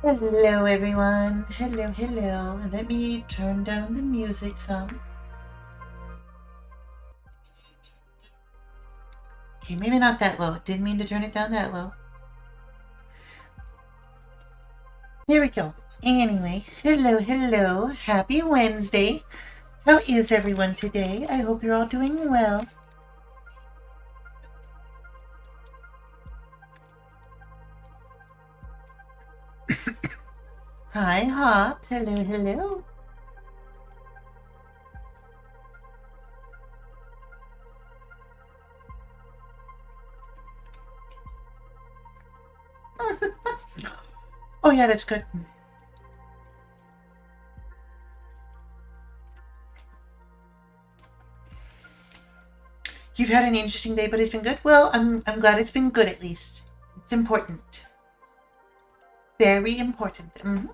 Hello, everyone. Hello, hello. Let me turn down the music some. Okay, maybe not that low. Didn't mean to turn it down that low. There we go. Anyway, hello, hello. Happy Wednesday. How is everyone today? I hope you're all doing well. Hi, Hop. Hello, hello. Oh, yeah, that's good. You've had an interesting day, but it's been good? Well, I'm glad it's been good at least. It's important. Very important. Mm-hmm.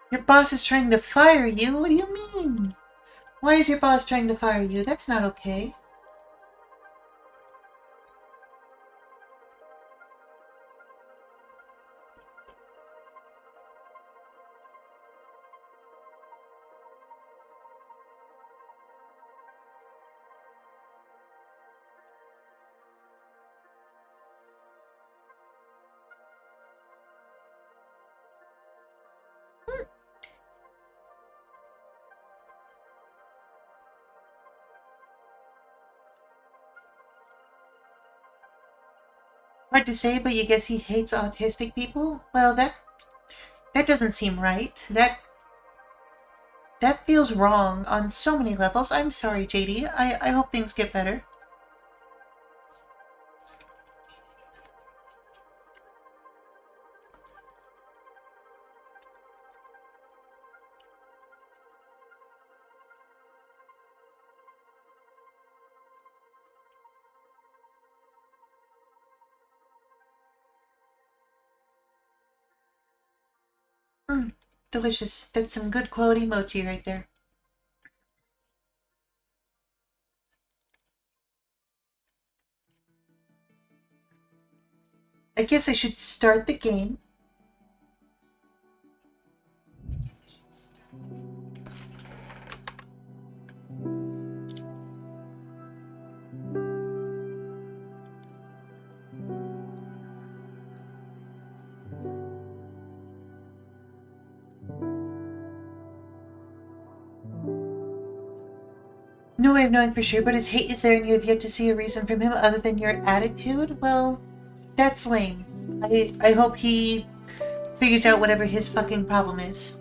Your boss is trying to fire you? What do you mean? Why is your boss trying to fire you? That's not okay. Hard to say, but you guess he hates autistic people? Well, that doesn't seem right. That feels wrong on so many levels. I'm sorry, JD. I hope things get better. Delicious. That's some good quality mochi right there. I guess I should start the game. No way of knowing for sure, but his hate is there and you have yet to see a reason from him other than your attitude? Well, that's lame. I hope he figures out whatever his fucking problem is.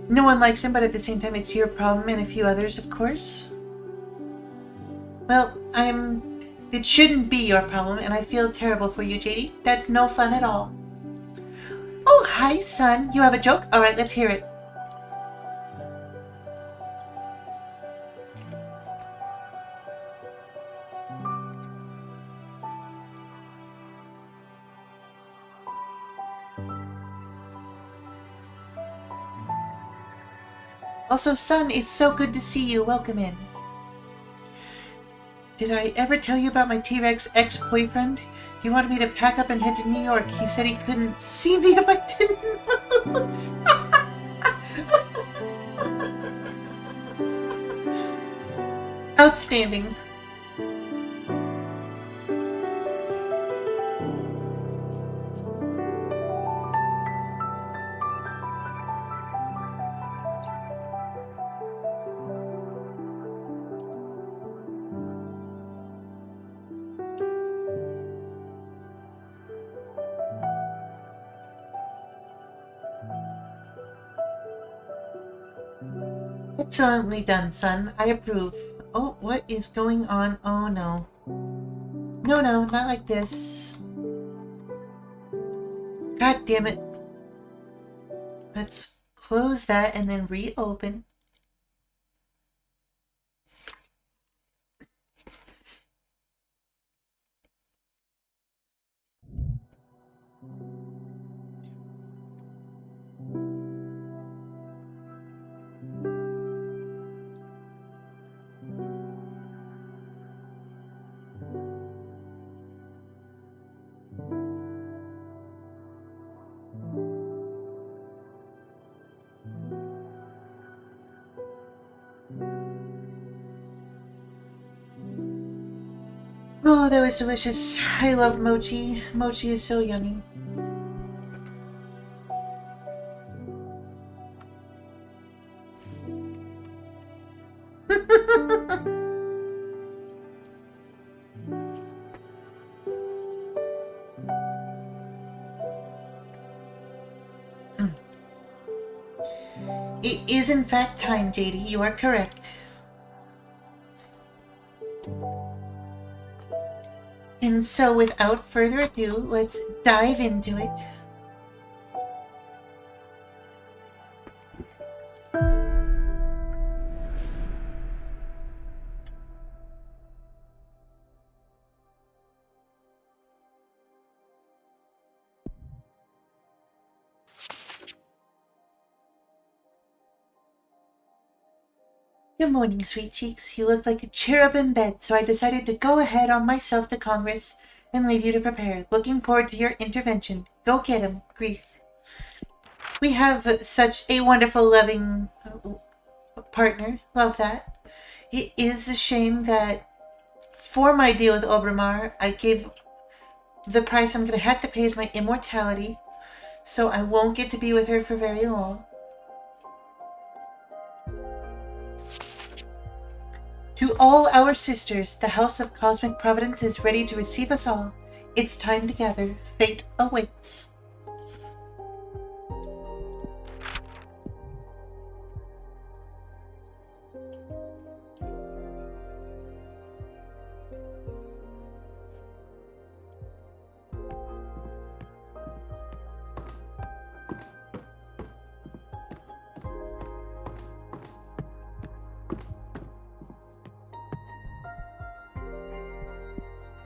No one likes him, but at the same time, it's your problem and a few others, of course. Well, It shouldn't be your problem, and I feel terrible for you, JD. That's no fun at all. Oh, hi, son. You have a joke? All right, let's hear it. Also, son, it's so good to see you. Welcome in. Did I ever tell you about my T-Rex ex-boyfriend? He wanted me to pack up and head to New York. He said he couldn't see me if I didn't move. Outstanding. Excellently done, son. I approve. Oh, what is going on? Oh, no. No, not like this. God damn it. Let's close that and then reopen. Oh, that was delicious. I love mochi. Mochi is so yummy. It is in fact time, JD. You are correct. And so without further ado, let's dive into it. Good morning, sweet cheeks. You look like a cherub in bed, so I decided to go ahead on myself to Congress and leave you to prepare. Looking forward to your intervention. Go get him, Grief. We have such a wonderful, loving partner. Love that. It is a shame that for my deal with Obramar, I gave the price I'm going to have to pay is my immortality, so I won't get to be with her for very long. To all our sisters, the House of Cosmic Providence is ready to receive us all. It's time to gather. Fate awaits.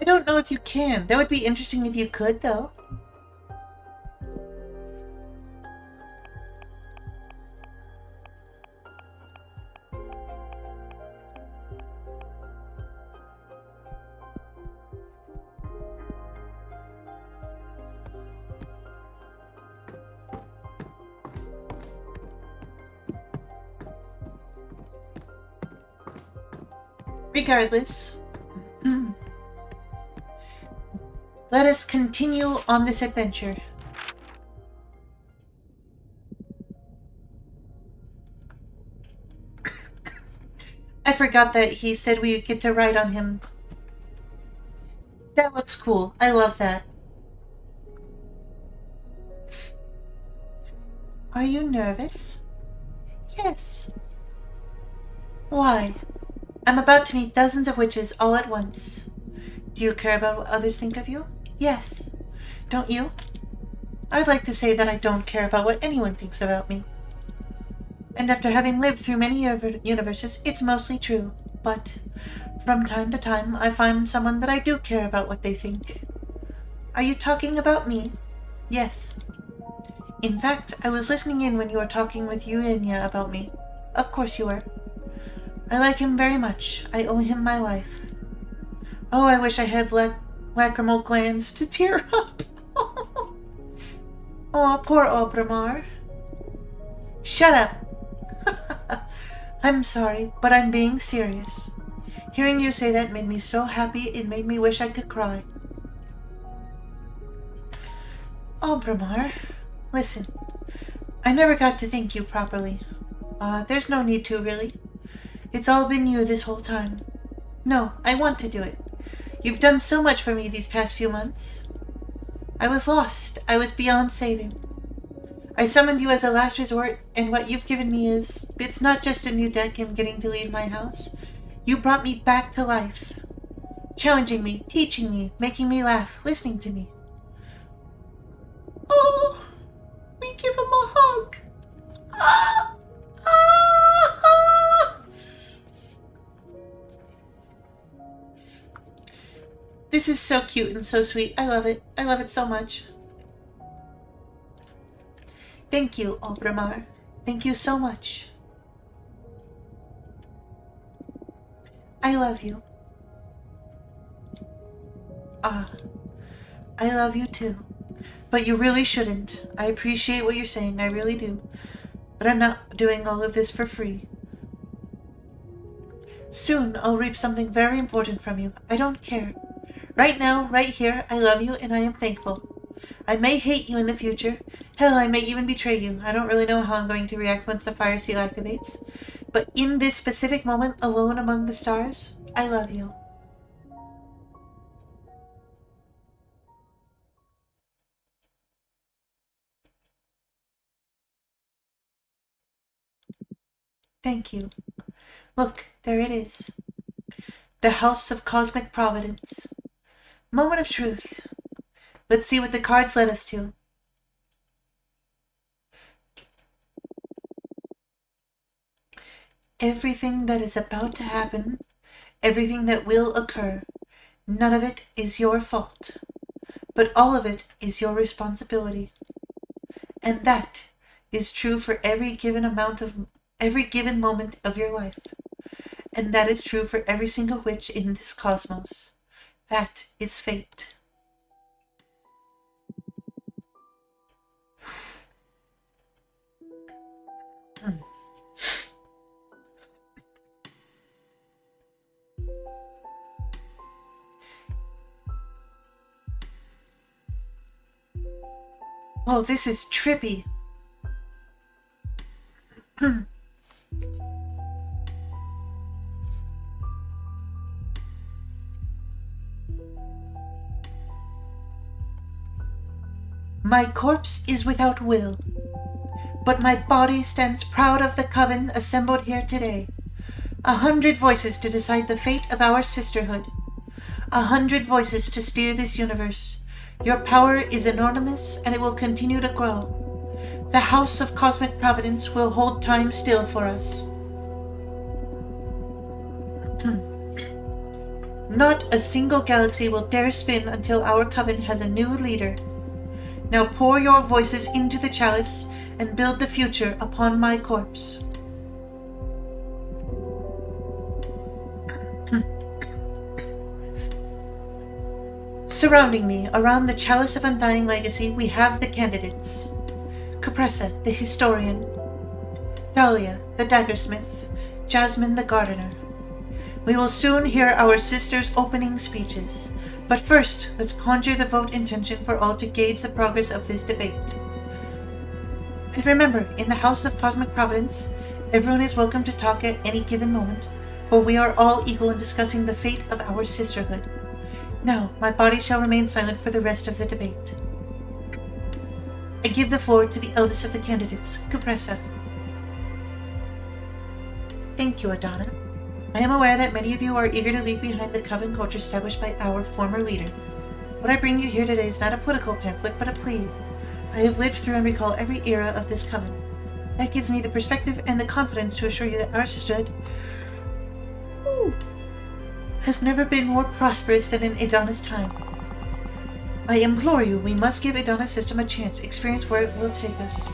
I don't know if you can. That would be interesting if you could, though. Regardless, let us continue on this adventure. I forgot that he said we get to ride on him. That looks cool. I love that. Are you nervous? Yes. Why? I'm about to meet dozens of witches all at once. Do you care about what others think of you? Yes. Don't you? I'd like to say that I don't care about what anyone thinks about me. And after having lived through many universes, it's mostly true. But from time to time, I find someone that I do care about what they think. Are you talking about me? Yes. In fact, I was listening in when you were talking with Eugenia about me. Of course you were. I like him very much. I owe him my life. Oh, I wish I had lacrimal glands to tear up. Oh, poor Obramar. Shut up. I'm sorry, but I'm being serious. Hearing you say that made me so happy it made me wish I could cry. Obramar, listen. I never got to thank you properly. There's no need to, really. It's all been you this whole time. No, I want to do it. You've done so much for me these past few months. I was lost. I was beyond saving. I summoned you as a last resort, and what you've given me is... It's not just a new deck and getting to leave my house. You brought me back to life. Challenging me, teaching me, making me laugh, listening to me. Oh, we give him a hug. Ah, ah, ah. This is so cute and so sweet. I love it. I love it so much. Thank you, Obramar. Thank you so much. I love you. I love you too. But you really shouldn't. I appreciate what you're saying, I really do. But I'm not doing all of this for free. Soon I'll reap something very important from you. I don't care. Right now, right here, I love you and I am thankful. I may hate you in the future. Hell, I may even betray you. I don't really know how I'm going to react once the fire seal activates. But in this specific moment, alone among the stars, I love you. Thank you. Look, there it is. The House of Cosmic Providence. Moment of truth. Let's see what the cards led us to. Everything that is about to happen, everything that will occur, none of it is your fault, but all of it is your responsibility. And that is true for every given moment of your life. And that is true for every single witch in this cosmos. That is fate. Oh, this is trippy. My corpse is without will, but my body stands proud of the coven assembled here today. 100 voices to decide the fate of our sisterhood. 100 voices to steer this universe. Your power is enormous, and it will continue to grow. The House of Cosmic Providence will hold time still for us. Not a single galaxy will dare spin until our coven has a new leader. Now pour your voices into the chalice and build the future upon my corpse. Surrounding me, around the chalice of undying legacy, we have the candidates. Capressa, the historian. Dahlia, the daggersmith. Jasmine, the gardener. We will soon hear our sisters' opening speeches. But first, let's conjure the vote intention for all to gauge the progress of this debate. And remember, in the House of Cosmic Providence, everyone is welcome to talk at any given moment, for we are all equal in discussing the fate of our sisterhood. Now, my body shall remain silent for the rest of the debate. I give the floor to the eldest of the candidates, Capressa. Thank you, Adana. I am aware that many of you are eager to leave behind the coven culture established by our former leader. What I bring you here today is not a political pamphlet, but a plea. I have lived through and recall every era of this coven. That gives me the perspective and the confidence to assure you that our sisterhood has never been more prosperous than in Adana's time. I implore you, we must give Adana's system a chance, experience where it will take us.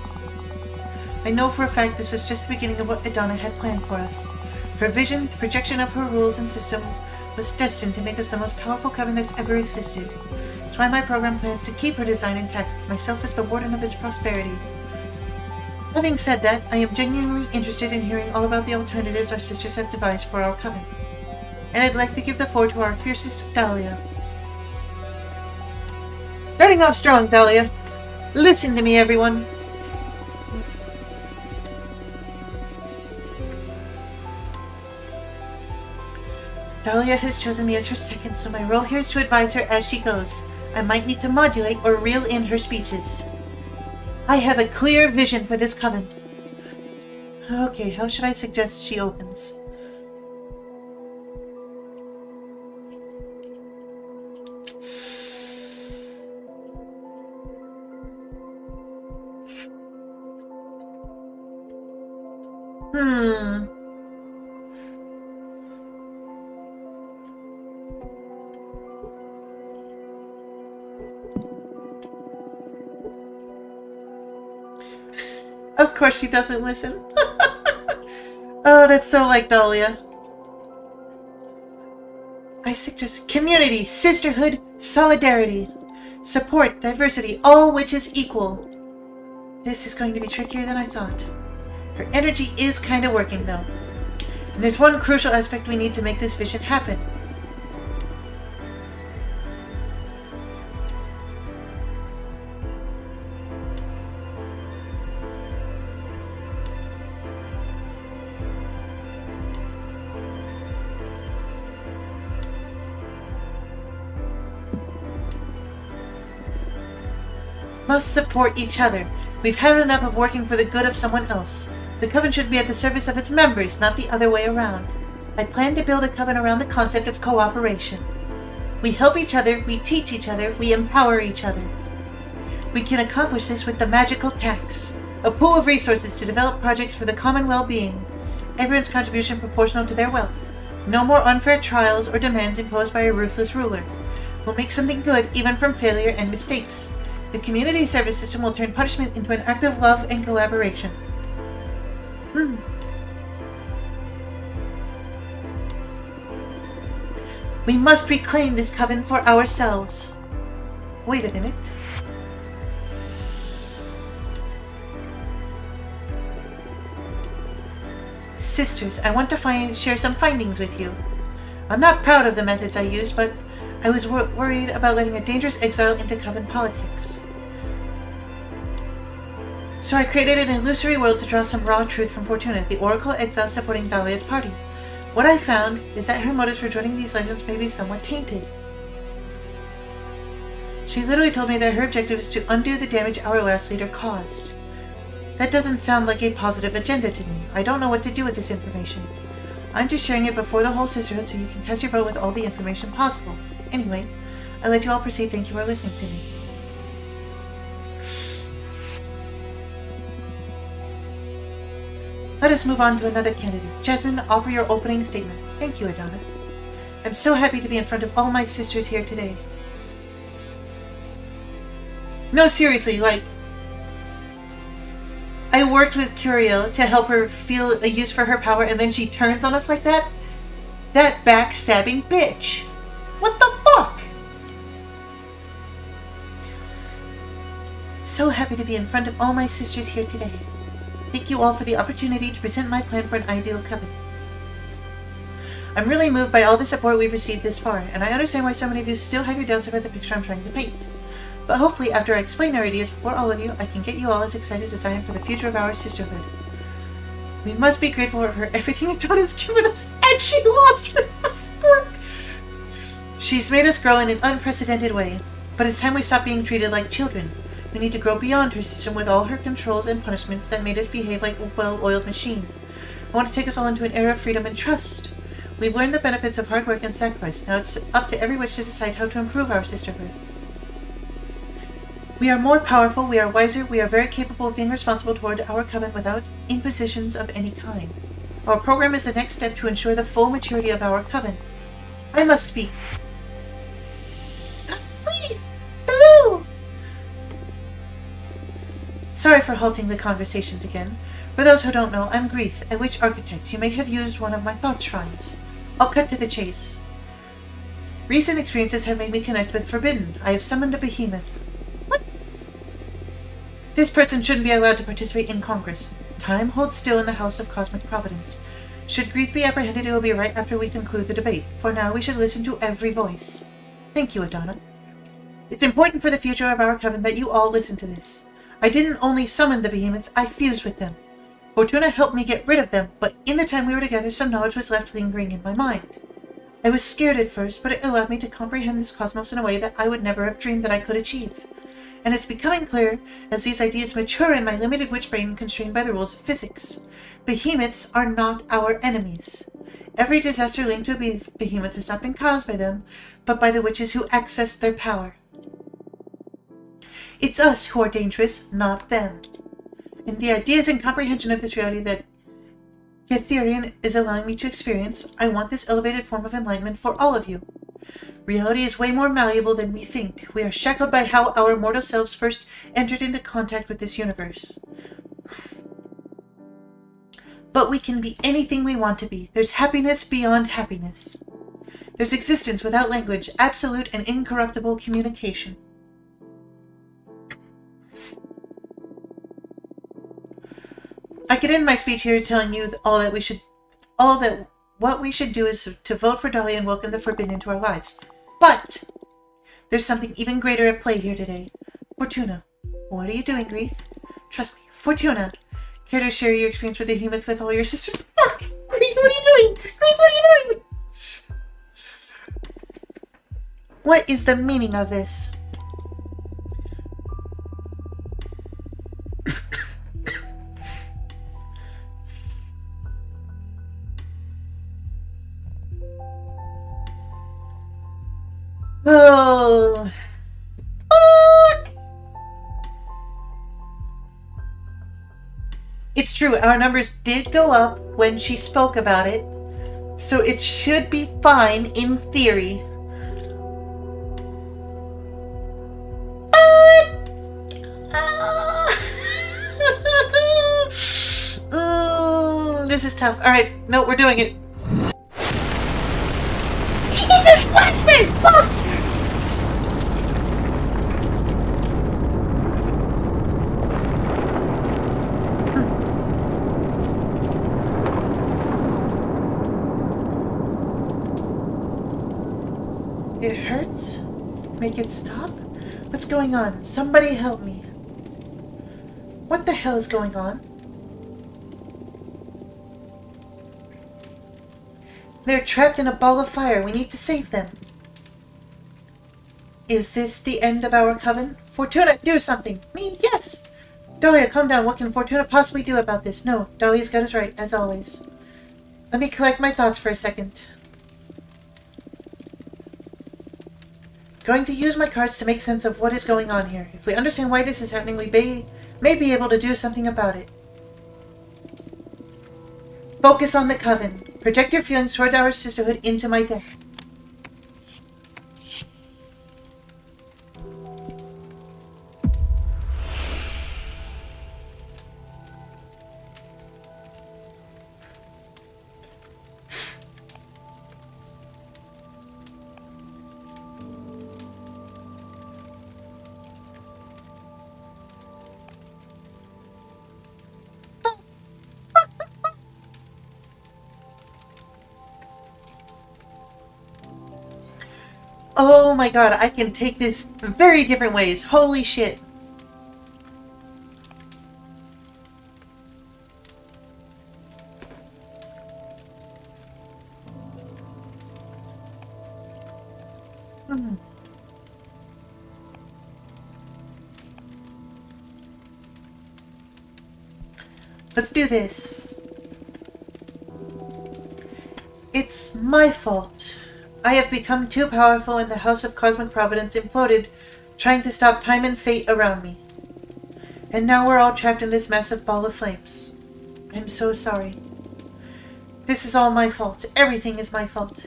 I know for a fact this was just the beginning of what Adana had planned for us. Her vision, the projection of her rules and system, was destined to make us the most powerful coven that's ever existed. That's why my program plans to keep her design intact, myself as the warden of its prosperity. Having said that, I am genuinely interested in hearing all about the alternatives our sisters have devised for our coven. And I'd like to give the floor to our fiercest Dahlia. Starting off strong, Dahlia. Listen to me, everyone. Dahlia has chosen me as her second, so my role here is to advise her as she goes. I might need to modulate or reel in her speeches. I have a clear vision for this coven. Okay, how should I suggest she opens? Of course she doesn't listen. Oh, that's so like Dahlia. I suggest community, sisterhood, solidarity, support, diversity, all which is equal. This is going to be trickier than I thought. Her energy is kind of working, though. And there's one crucial aspect we need to make this vision happen. Must support each other. We've had enough of working for the good of someone else. The coven should be at the service of its members, not the other way around. I plan to build a coven around the concept of cooperation. We help each other, we teach each other, we empower each other. We can accomplish this with the magical tax, a pool of resources to develop projects for the common well-being. Everyone's contribution proportional to their wealth. No more unfair trials or demands imposed by a ruthless ruler. We'll make something good even from failure and mistakes. The community service system will turn punishment into an act of love and collaboration. We must reclaim this coven for ourselves. Wait a minute. Sisters, I want to share some findings with you. I'm not proud of the methods I used, but I was worried about letting a dangerous exile into coven politics. So I created an illusory world to draw some raw truth from Fortuna, the Oracle exile supporting Dahlia's party. What I found is that her motives for joining these legends may be somewhat tainted. She literally told me that her objective is to undo the damage our last leader caused. That doesn't sound like a positive agenda to me. I don't know what to do with this information. I'm just sharing it before the whole sisterhood so you can cast your vote with all the information possible. Anyway, I'll let you all proceed. Thank you for listening to me. Let us move on to another candidate. Jasmine, offer your opening statement. Thank you, Adana. I'm so happy to be in front of all my sisters here today. No, seriously, I worked with Curiel to help her feel a use for her power, and then she turns on us like that? That backstabbing bitch! What the fuck? So happy to be in front of all my sisters here today. Thank you all for the opportunity to present my plan for an ideal coven. I'm really moved by all the support we've received this far, and I understand why so many of you still have your doubts about the picture I'm trying to paint. But hopefully, after I explain our ideas before all of you, I can get you all as excited as I am for the future of our sisterhood. We must be grateful for everything Adana's given us, and she lost her passport! She's made us grow in an unprecedented way, but it's time we stop being treated like children. We need to grow beyond her system with all her controls and punishments that made us behave like a well-oiled machine. I want to take us all into an era of freedom and trust. We've learned the benefits of hard work and sacrifice. Now it's up to every witch to decide how to improve our sisterhood. We are more powerful, we are wiser, we are very capable of being responsible toward our coven without impositions of any kind. Our program is the next step to ensure the full maturity of our coven. I must speak. Wait! Hello! Sorry for halting the conversations again. For those who don't know, I'm Greeth, a witch architect. You may have used one of my thought shrines. I'll cut to the chase. Recent experiences have made me connect with Forbidden. I have summoned a behemoth. What? This person shouldn't be allowed to participate in Congress. Time holds still in the House of Cosmic Providence. Should Greeth be apprehended, it will be right after we conclude the debate. For now, we should listen to every voice. Thank you, Adana. It's important for the future of our coven that you all listen to this. I didn't only summon the behemoth, I fused with them. Fortuna helped me get rid of them, but in the time we were together, some knowledge was left lingering in my mind. I was scared at first, but it allowed me to comprehend this cosmos in a way that I would never have dreamed that I could achieve. and it's becoming clear as these ideas mature in my limited witch brain constrained by the rules of physics. Behemoths are not our enemies. Every disaster linked to a behemoth has not been caused by them, but by the witches who access their power. It's us who are dangerous, not them. And the ideas and comprehension of this reality that Getherian is allowing me to experience, I want this elevated form of enlightenment for all of you. Reality is way more malleable than we think. We are shackled by how our mortal selves first entered into contact with this universe. But we can be anything we want to be. There's happiness beyond happiness. There's existence without language, absolute and incorruptible communication. I could end my speech here telling you what we should do is to vote for Dahlia and welcome the Forbidden into our lives. But there's something even greater at play here today. Fortuna, what are you doing, Greeth? Trust me, Fortuna. Care to share your experience with the Behemoth with all your sisters? Fuck! Greeth, what are you doing? Greeth, what are you doing? What is the meaning of this? Oh. Fuck. It's true, our numbers did go up when she spoke about it, so it should be fine in theory. This is tough. Alright, no, we're doing it. Jesus Christ, man! Fuck! It hurts? Make it stop? What's going on? Somebody help me. What the hell is going on? They're trapped in a ball of fire. We need to save them. Is this the end of our coven? Fortuna, do something! Me? Yes! Dahlia, calm down. What can Fortuna possibly do about this? No, Dahlia's got us right, as always. Let me collect my thoughts for a second. Going to use my cards to make sense of what is going on here. If we understand why this is happening, we may be able to do something about it. Focus on the coven. Project your feelings towards our sisterhood into my deck. Oh my god, I can take this very different ways. Holy shit. Let's do this. It's my fault. I have become too powerful and the House of Cosmic Providence imploded, trying to stop time and fate around me. And now we're all trapped in this massive ball of flames. I'm so sorry. This is all my fault. Everything is my fault.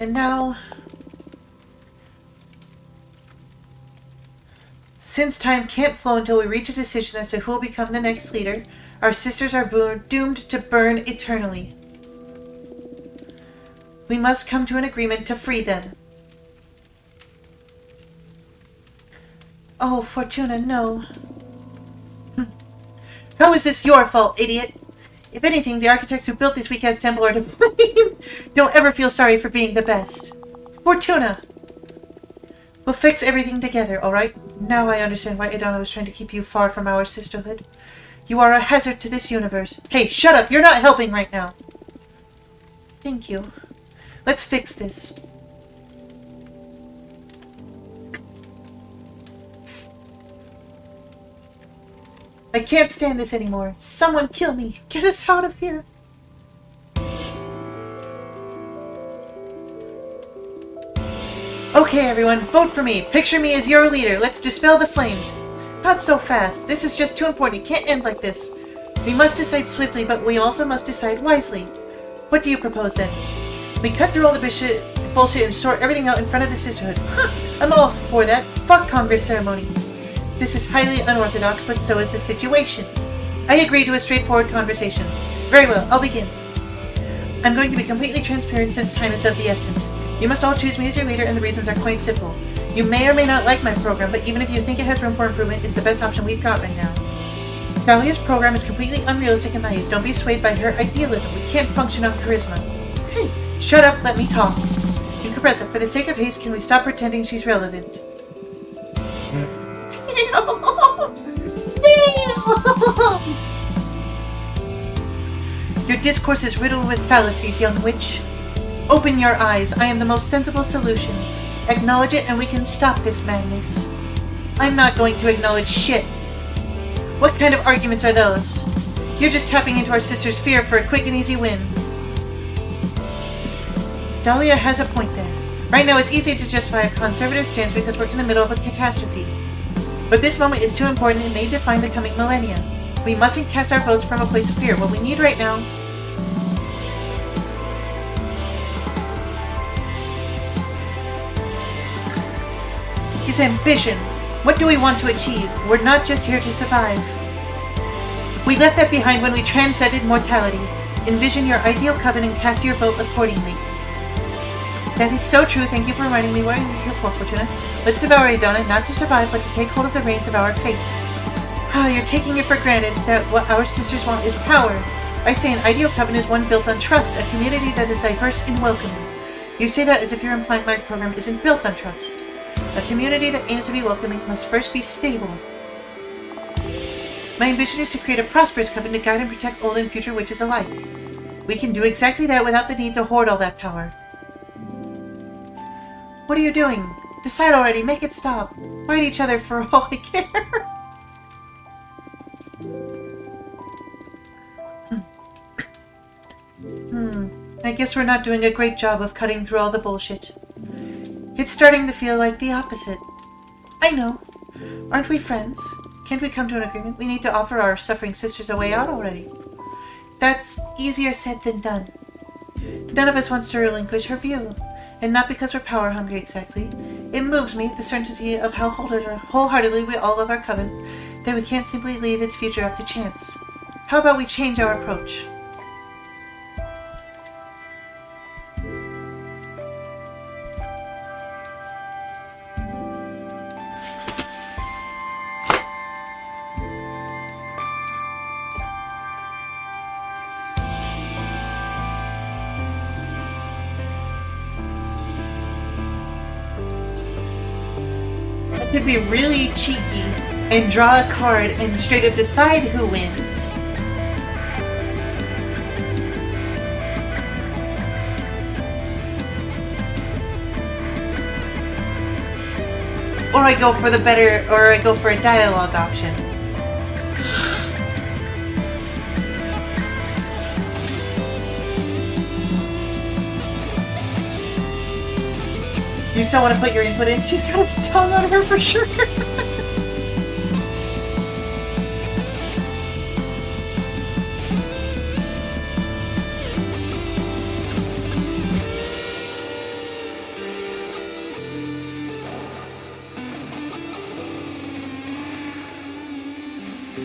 And now... Since time can't flow until we reach a decision as to who will become the next leader, our sisters are doomed to burn eternally. We must come to an agreement to free them. Oh, Fortuna, no. How is this your fault, idiot? If anything, the architects who built this weekend's temple are to blame. Don't ever feel sorry for being the best. Fortuna! We'll fix everything together, alright? Now I understand why Idana was trying to keep you far from our sisterhood. You are a hazard to this universe. Hey, shut up! You're not helping right now! Thank you. Let's fix this. I can't stand this anymore. Someone kill me. Get us out of here. Okay, everyone, vote for me. Picture me as your leader. Let's dispel the flames. Not so fast. This is just too important. It can't end like this. We must decide swiftly, but we also must decide wisely. What do you propose, then? We cut through all the bullshit and sort everything out in front of the sisterhood. Huh, I'm all for that. Fuck Congress ceremony. This is highly unorthodox, but so is the situation. I agree to a straightforward conversation. Very well, I'll begin. I'm going to be completely transparent since time is of the essence. You must all choose me as your leader, and the reasons are quite simple. You may or may not like my program, but even if you think it has room for improvement, it's the best option we've got right now. Dahlia's program is completely unrealistic and naive. Don't be swayed by her idealism. We can't function on charisma. Hey, shut up, let me talk. And Caressa, for the sake of haste, can we stop pretending she's relevant? Damn! Your discourse is riddled with fallacies, young witch. Open your eyes. I am the most sensible solution. Acknowledge it and we can stop this madness. I'm not going to acknowledge shit. What kind of arguments are those? You're just tapping into our sister's fear for a quick and easy win. Dahlia has a point there. Right now it's easy to justify a conservative stance because we're in the middle of a catastrophe. But this moment is too important and may define the coming millennia. We mustn't cast our votes from a place of fear. What we need right now is ambition. What do we want to achieve? We're not just here to survive. We left that behind when we transcended mortality. Envision your ideal coven and cast your vote accordingly. That is so true. Thank you for reminding me what I'm here for, Fortuna. Let's devour Adana, not to survive, but to take hold of the reins of our fate. Ah, you're taking it for granted that what our sisters want is power. I say an ideal coven is one built on trust, a community that is diverse and welcoming. You say that as if you're implying my program isn't built on trust. A community that aims to be welcoming must first be stable. My ambition is to create a prosperous coven to guide and protect old and future witches alike. We can do exactly that without the need to hoard all that power. What are you doing? Decide already. Make it stop. Fight each other for all I care. I guess we're not doing a great job of cutting through all the bullshit. It's starting to feel like the opposite. I know. Aren't we friends? Can't we come to an agreement? We need to offer our suffering sisters a way out already. That's easier said than done. None of us wants to relinquish her view. And not because we're power hungry exactly. It moves me, the certainty of how wholeheartedly we all love our coven, that we can't simply leave its future up to chance. How about we change our approach? Could be really cheeky and draw a card and straight up decide who wins. Or I go for a dialogue option. You still want to put your input in? She's got its tongue on her for sure.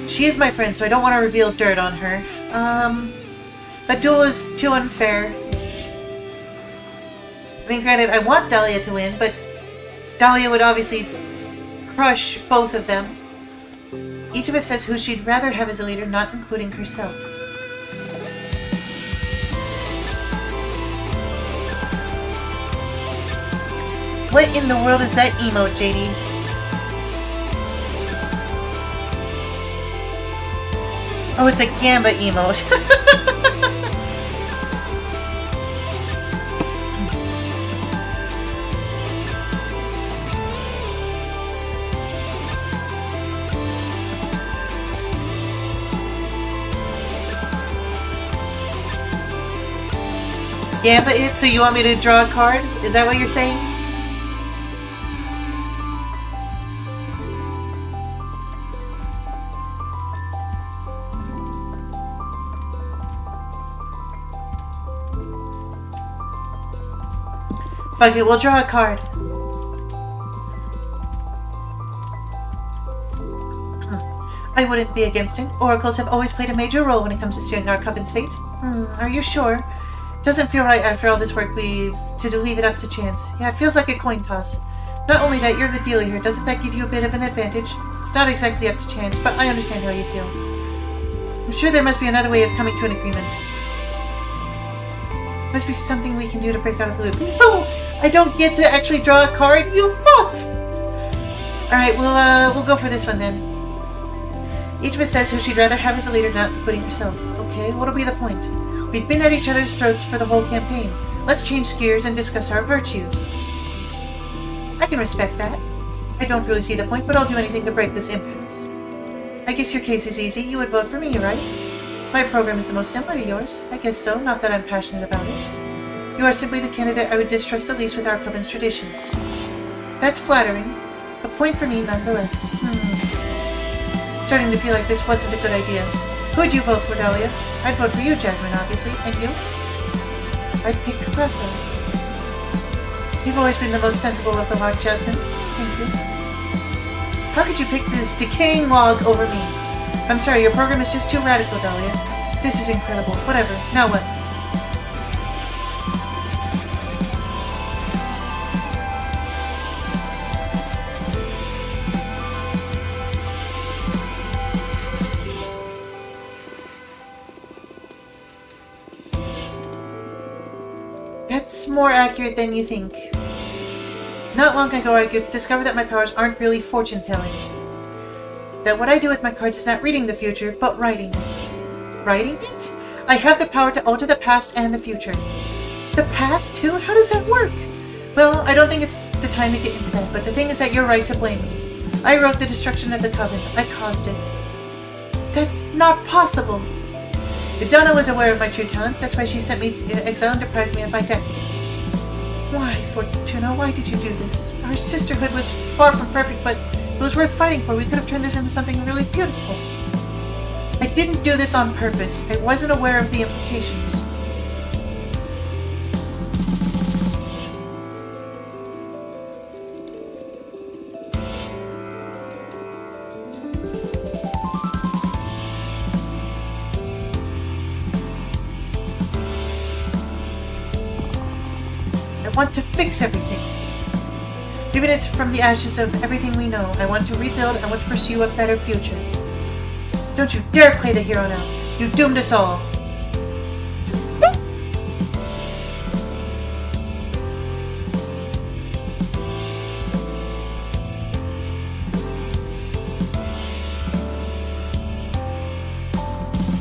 She is my friend, so I don't want to reveal dirt on her. A duel is too unfair. I mean, granted, I want Dahlia to win, but Dahlia would obviously crush both of them. Each of us says who she'd rather have as a leader, not including herself. What in the world is that emote, JD? Oh, it's a Gamba emote. Gamba it, so you want me to draw a card? Is that what you're saying? Fuck it, we'll draw a card. I wouldn't be against it. Oracles have always played a major role when it comes to steering our Cupboard's fate. Are you sure? Doesn't feel right after all this work to leave it up to chance. Yeah, it feels like a coin toss. Not only that, you're the dealer here. Doesn't that give you a bit of an advantage? It's not exactly up to chance, but I understand how you feel. I'm sure there must be another way of coming to an agreement. Must be something we can do to break out of the loop. No! I don't get to actually draw a card? You fucks! Alright, we'll go for this one then. Each of us says who she'd rather have as a leader, not including herself. Okay, what'll be the point? We've been at each other's throats for the whole campaign. Let's change gears and discuss our virtues. I can respect that. I don't really see the point, but I'll do anything to break this impasse. I guess your case is easy. You would vote for me, right? My program is the most similar to yours. I guess so, not that I'm passionate about it. You are simply the candidate I would distrust the least with our Coven's traditions. That's flattering. A point for me, nonetheless. Starting to feel like this wasn't a good idea. Who would you vote for, Dahlia? I'd vote for you, Jasmine, obviously. And you? I'd pick Cressa. You've always been the most sensible of the lot, Jasmine. Thank you. How could you pick this decaying log over me? I'm sorry, your program is just too radical, Dahlia. This is incredible. Whatever. Now what? That's more accurate than you think. Not long ago, I discovered that my powers aren't really fortune-telling. That what I do with my cards is not reading the future, but writing it. Writing it? I have the power to alter the past and the future. The past, too? How does that work? Well, I don't think it's the time to get into that, but the thing is that you're right to blame me. I wrote the destruction of the Coven. I caused it. That's not possible. Donna was aware of my true talents, that's why she sent me to exile and deprived me of my debt. Why, Fortuna, why did you do this? Our sisterhood was far from perfect, but it was worth fighting for. We could have turned this into something really beautiful. I didn't do this on purpose. I wasn't aware of the implications. I want to fix everything. Even if it's from the ashes of everything we know. I want to rebuild. I want to pursue a better future. Don't you dare play the hero now. You doomed us all.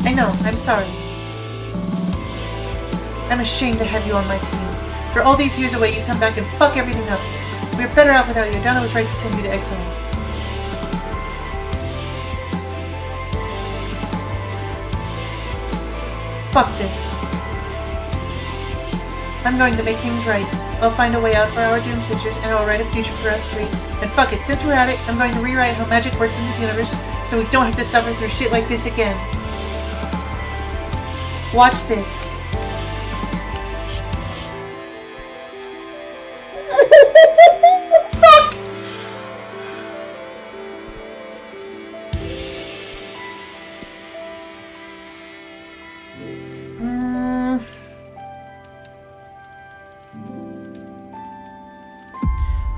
I know. I'm sorry. I'm ashamed to have you on my team. For all these years away, you come back and fuck everything up. We're better off without you. Donna was right to send you to exile. Fuck this. I'm going to make things right. I'll find a way out for our doomed sisters, and I'll write a future for us three. And fuck it, since we're at it, I'm going to rewrite how magic works in this universe, so we don't have to suffer through shit like this again. Watch this.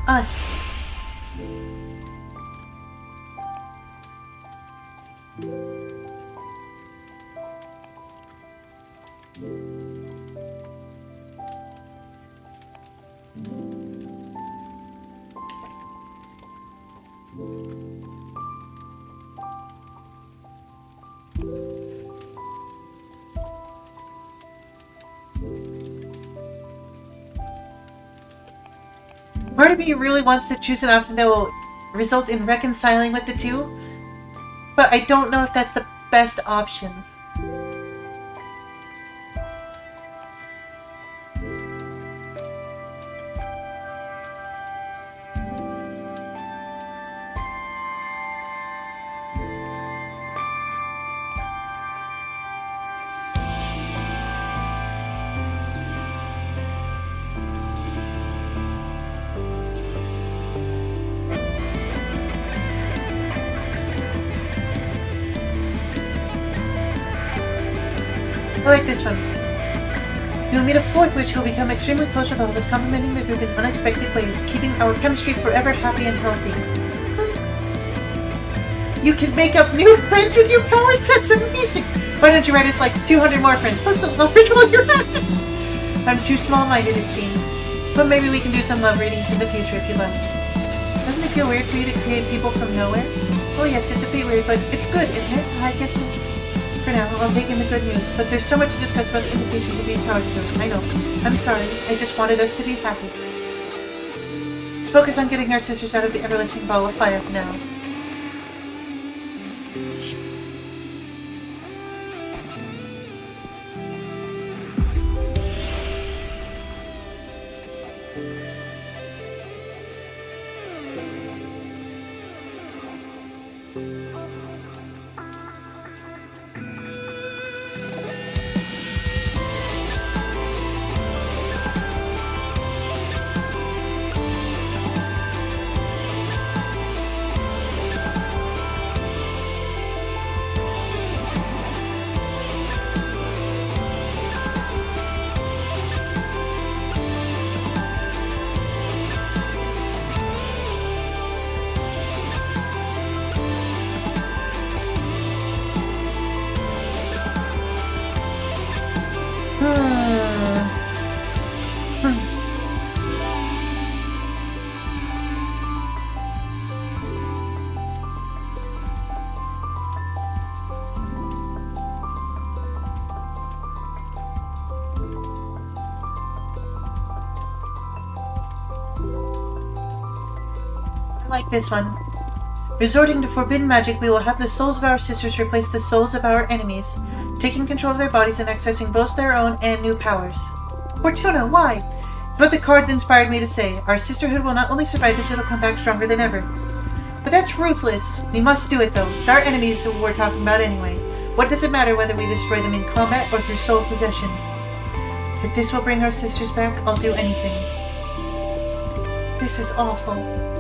Us. Part of me really wants to choose an option that will result in reconciling with the two, but I don't know if that's the best option. like this one. You will meet a fourth witch who will become extremely close with all of us, complementing the group in unexpected ways, keeping our chemistry forever happy and healthy. You can make up new friends with your powers? That's amazing! Why don't you write us like 200 more friends, plus some love for all your friends? I'm too small-minded, it seems. But maybe we can do some love readings in the future if you like. Doesn't it feel weird for you to create people from nowhere? Well, yes, it's a bit weird, but it's good, isn't it? I guess it's... For now, I'll take in the good news, but there's so much to discuss about the implications of these powers of yours. I know. I'm sorry. I just wanted us to be happy. Let's focus on getting our sisters out of the everlasting ball of fire now. Like this one. Resorting to forbidden magic, we will have the souls of our sisters replace the souls of our enemies, taking control of their bodies and accessing both their own and new powers. Fortuna, why? It's what the cards inspired me to say. Our sisterhood will not only survive this, it'll come back stronger than ever. But that's ruthless. We must do it, though. It's our enemies that we're talking about anyway. What does it matter whether we destroy them in combat or through soul possession? If this will bring our sisters back, I'll do anything. This is awful.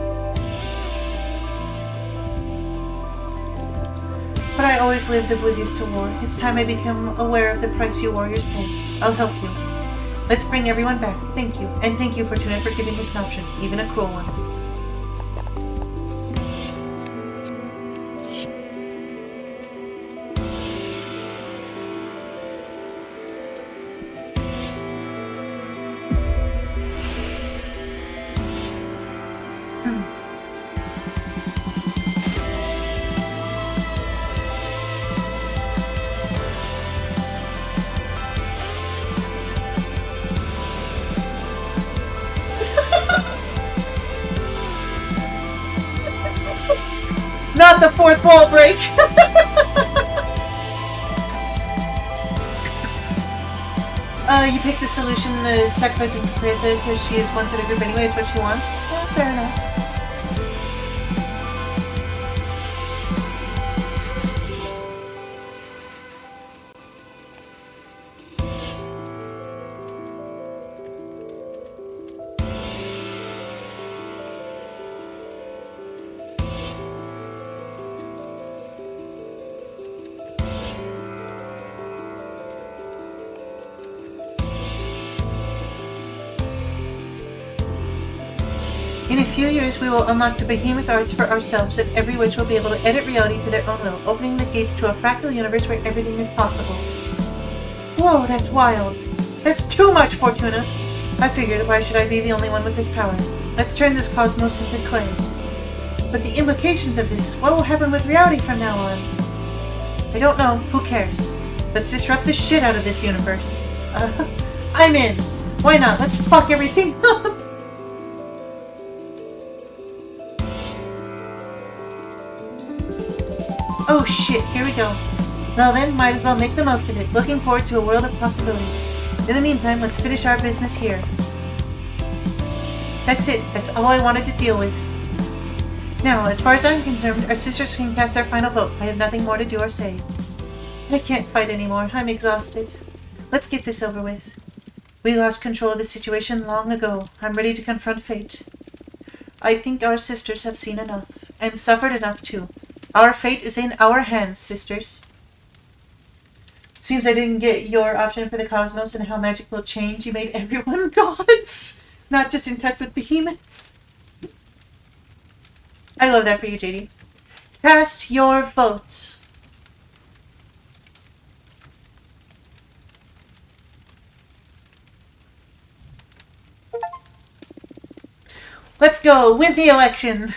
But I always lived oblivious to war. It's time I become aware of the price you warriors pay. I'll help you. Let's bring everyone back. Thank you. And thank you, Fortuna, for giving us an option, even a cruel one. Not the fourth wall break! You pick the solution, sacrificing Teresa because she is one for the group anyway, it's what she wants. Yeah, fair enough. In a few years, we will unlock the behemoth arts for ourselves, and every witch will be able to edit reality to their own will, opening the gates to a fractal universe where everything is possible. Whoa, that's wild. That's too much, Fortuna. I figured, why should I be the only one with this power? Let's turn this cosmos into clay. But the implications of this, what will happen with reality from now on? I don't know. Who cares? Let's disrupt the shit out of this universe. I'm in. Why not? Let's fuck everything up. Oh shit, here we go. Well then, might as well make the most of it. Looking forward to a world of possibilities. In the meantime, let's finish our business here. That's it. That's all I wanted to deal with. Now, as far as I'm concerned, our sisters can cast their final vote. I have nothing more to do or say. I can't fight anymore. I'm exhausted. Let's get this over with. We lost control of the situation long ago. I'm ready to confront fate. I think our sisters have seen enough. And suffered enough too. Our fate is in our hands, sisters. Seems I didn't get your option for the cosmos and how magic will change. You made everyone gods, not just in touch with behemoths. I love that for you, JD. Cast your votes. Let's go win the election.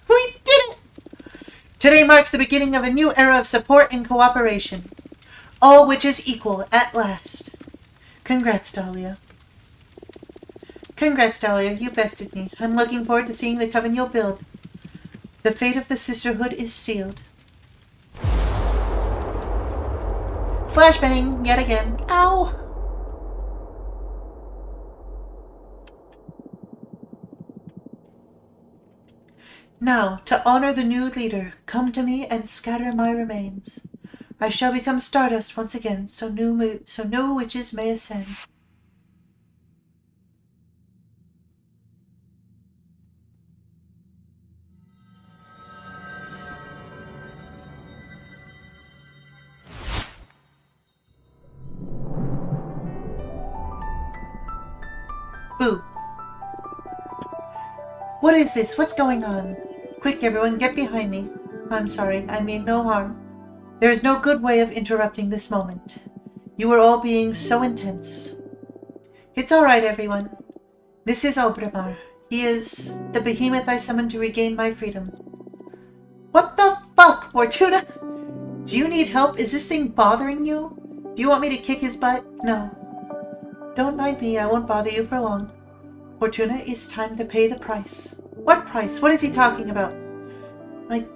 We did it! Today marks the beginning of a new era of support and cooperation. All witches equal at last. Congrats, Dahlia. Congrats, Dahlia. You bested me. I'm looking forward to seeing the coven you'll build. The fate of the sisterhood is sealed. Flashbang yet again. Ow! Now, to honor the new leader, come to me and scatter my remains. I shall become stardust once again, so no witches may ascend. Boo. What is this? What's going on? Quick, everyone, get behind me. I'm sorry, I mean no harm. There is no good way of interrupting this moment. You are all being so intense. It's all right, everyone. This is Obramar. He is the behemoth I summoned to regain my freedom. What the fuck, Fortuna? Do you need help? Is this thing bothering you? Do you want me to kick his butt? No. Don't mind me, I won't bother you for long. Fortuna, it's time to pay the price. What price? What is he talking about?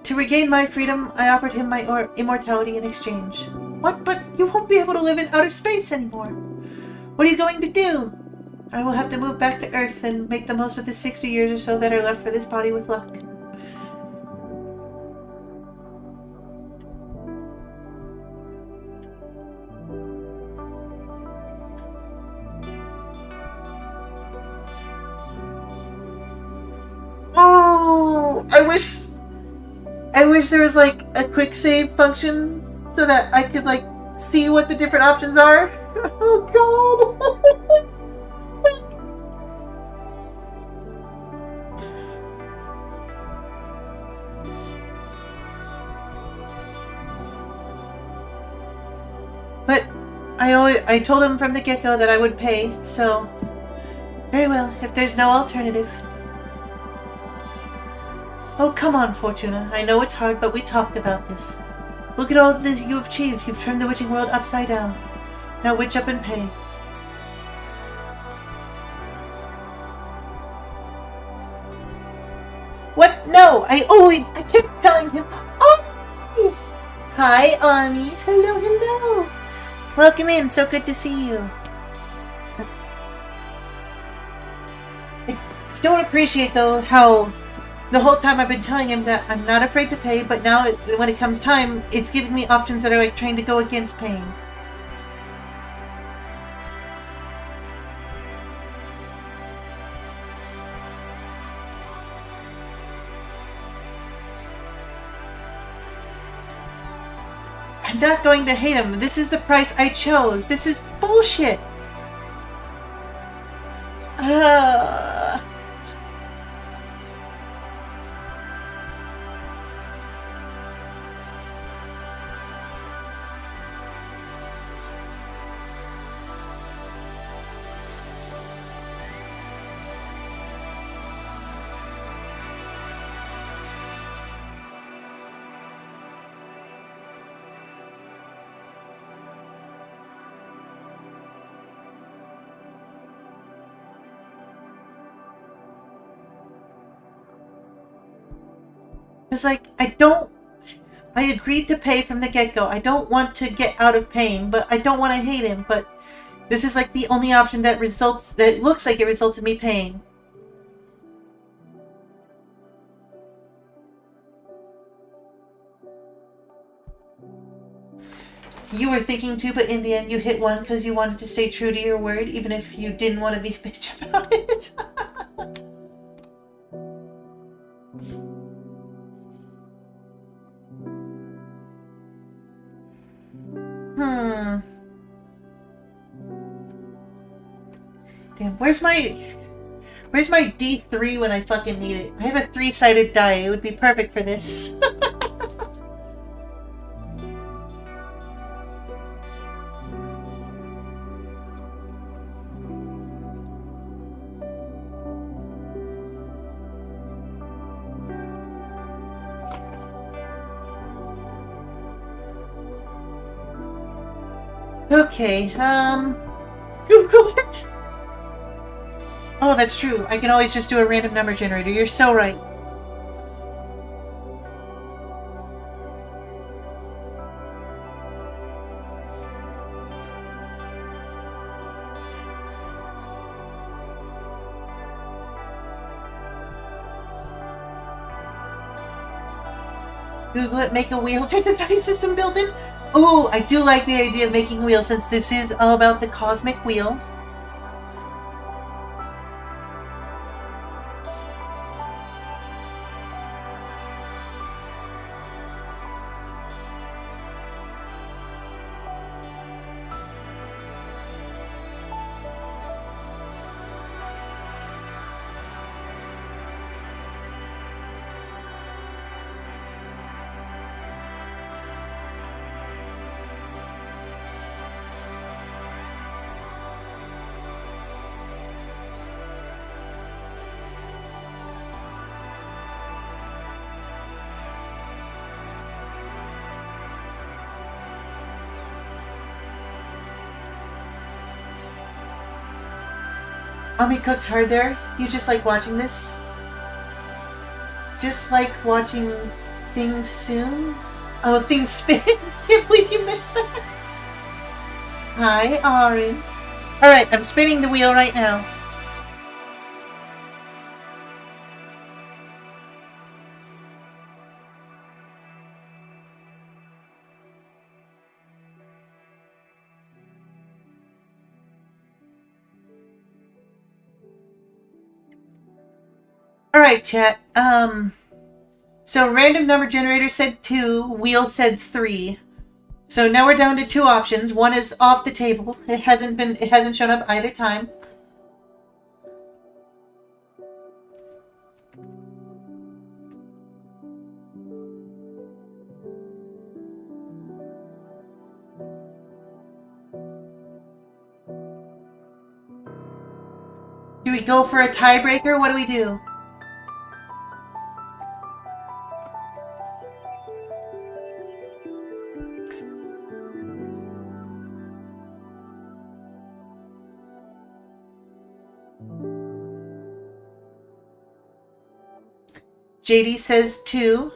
To regain my freedom, I offered him my immortality in exchange. What? But you won't be able to live in outer space anymore. What are you going to do? I will have to move back to Earth and make the most of the 60 years or so that are left for this body with luck. Oh, I wish there was like a quick save function so that I could like see what the different options are. Oh god. But I told him from the get-go that I would pay, so very well, if there's no alternative. Oh, come on, Fortuna. I know it's hard, but we talked about this. Look at all that you have achieved. You've turned the witching world upside down. Now witch up and pay. What? No! I kept telling him. Oh! Hi, Ami. Hello, hello. Welcome in. So good to see you. I don't appreciate, though, how the whole time I've been telling him that I'm not afraid to pay, but now when it comes time, it's giving me options that are like trying to go against paying. I'm not going to hate him. This is the price I chose. This is bullshit. It's like, I agreed to pay from the get-go. I don't want to get out of paying, but I don't want to hate him, but this is like the only option that looks like it results in me paying. You were thinking too, but in the end you hit one because you wanted to stay true to your word, even if you didn't want to be a bitch about it. Damn, where's my D3 when I fucking need it? I have a 3-sided die. It would be perfect for this. Okay, Google it! Oh, that's true. I can always just do a random number generator. You're so right. Google it, make a wheel. There's a dice system built in. Oh, I do like the idea of making wheels since this is all about the cosmic wheel. Ami cooked hard there. You just like watching this? Just like watching things soon? Oh, things spin? Can't believe you missed that. Hi, Ari. Alright, I'm spinning the wheel right now. Alright, chat. So random number generator said 2, wheel said 3. So now we're down to 2 options. One is off the table. It hasn't shown up either time. Do we go for a tiebreaker? What do we do? JD says 2.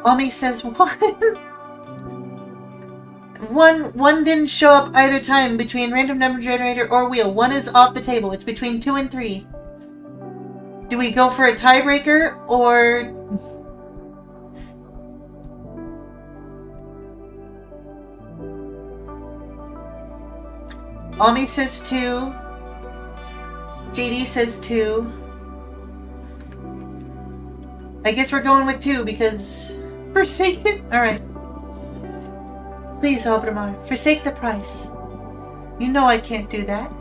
Ami says 1. One didn't show up either time between random number generator or wheel. One is off the table. It's between 2 and 3. Do we go for a tiebreaker or... Ami says 2. JD says 2. I guess we're going with 2 because... Forsaken? Alright. Please, Abramar, forsake the price. You know I can't do that.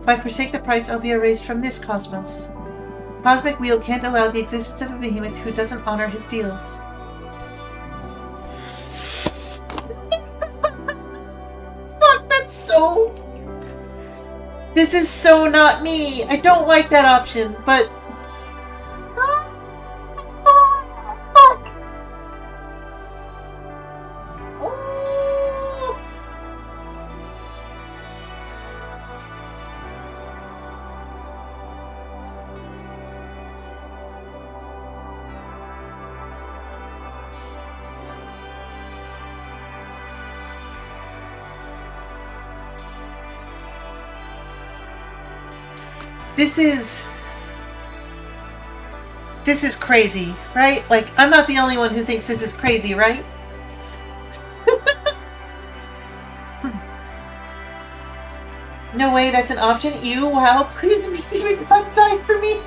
If I forsake the price, I'll be erased from this cosmos. Cosmic Wheel can't allow the existence of a behemoth who doesn't honor his deals. Fuck, that's so... This is so not me. I don't like that option, but... This is crazy, right? Like, I'm not the only one who thinks this is crazy, right? No way, that's an option? Ew, wow, please make me God die for me.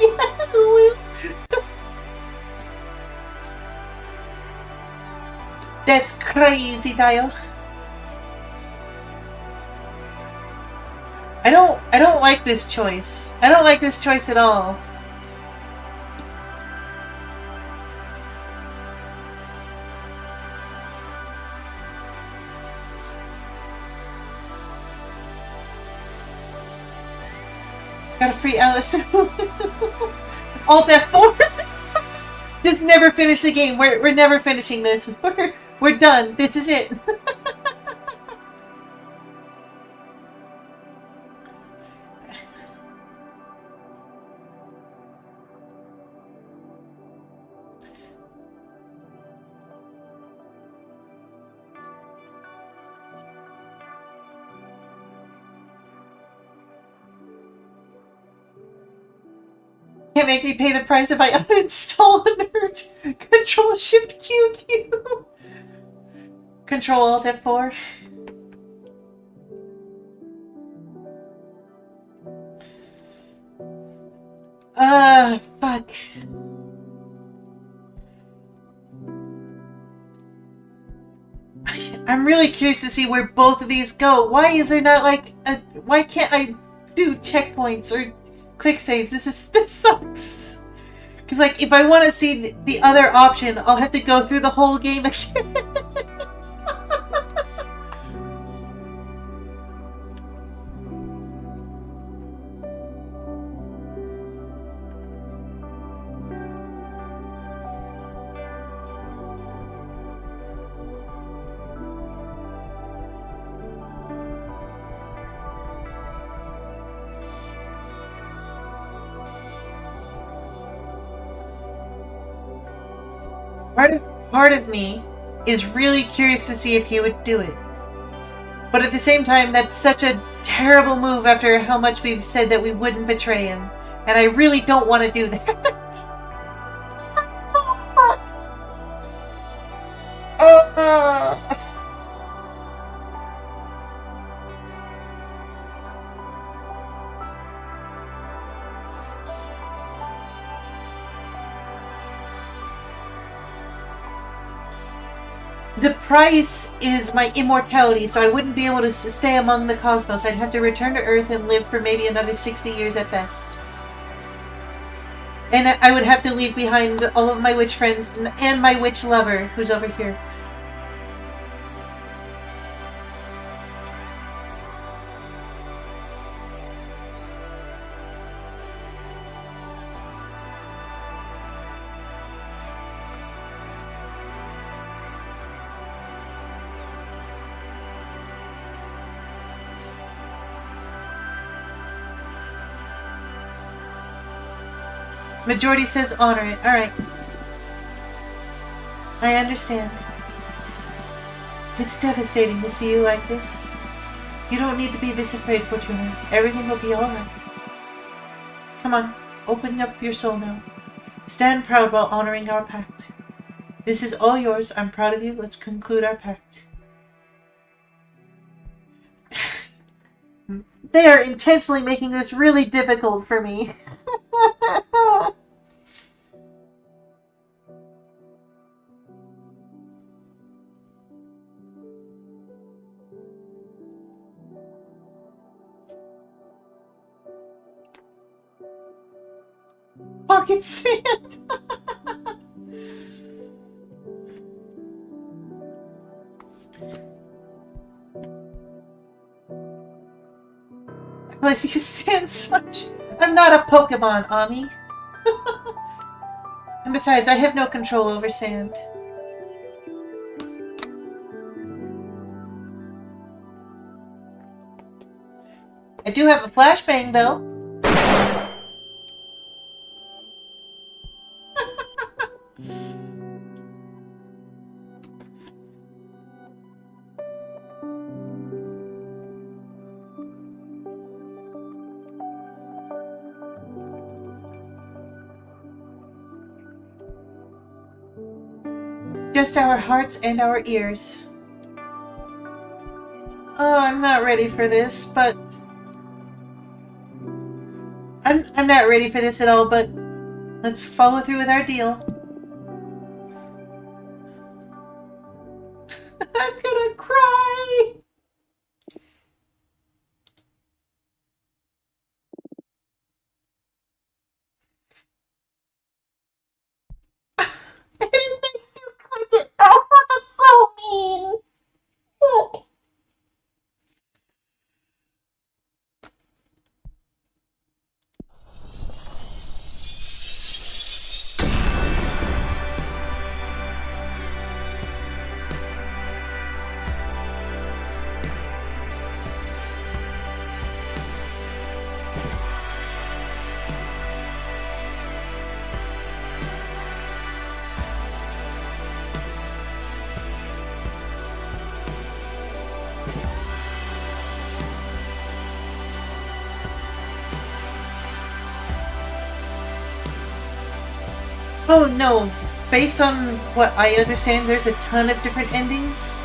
That's crazy, Dio. I don't like this choice. I don't like this choice at all. Got a free Alice. Alt F4. Just never finish the game. We're never finishing this. We're done. This is it. Can't make me pay the price if I uninstall a nerd. Control Shift QQ. Control Alt F4. Fuck. I'm really curious to see where both of these go. Why is there not like a... Why can't I do checkpoints or quick saves? This sucks. Because like if I want to see the other option, I'll have to go through the whole game again. Part of me is really curious to see if he would do it. But at the same time, that's such a terrible move after how much we've said that we wouldn't betray him. And I really don't want to do that. The price is my immortality, so I wouldn't be able to stay among the cosmos. I'd have to return to Earth and live for maybe another 60 years at best. And I would have to leave behind all of my witch friends and my witch lover, who's over here. Majority says honor it. Alright. I understand. It's devastating to see you like this. You don't need to be this afraid, Fortuna. Everything will be alright. Come on, open up your soul now. Stand proud while honoring our pact. This is all yours. I'm proud of you. Let's conclude our pact. They are intentionally making this really difficult for me. Pocket sand. Unless you sand such. I'm not a Pokemon, Ami. And besides, I have no control over sand. I do have a flashbang, though. Just our hearts and our ears. Oh, I'm not ready for this, but I'm not ready for this at all, but let's follow through with our deal. I'm gonna cry! It makes you click it. Oh, that's so mean. Look. Oh no. Based on what I understand, there's a ton of different endings.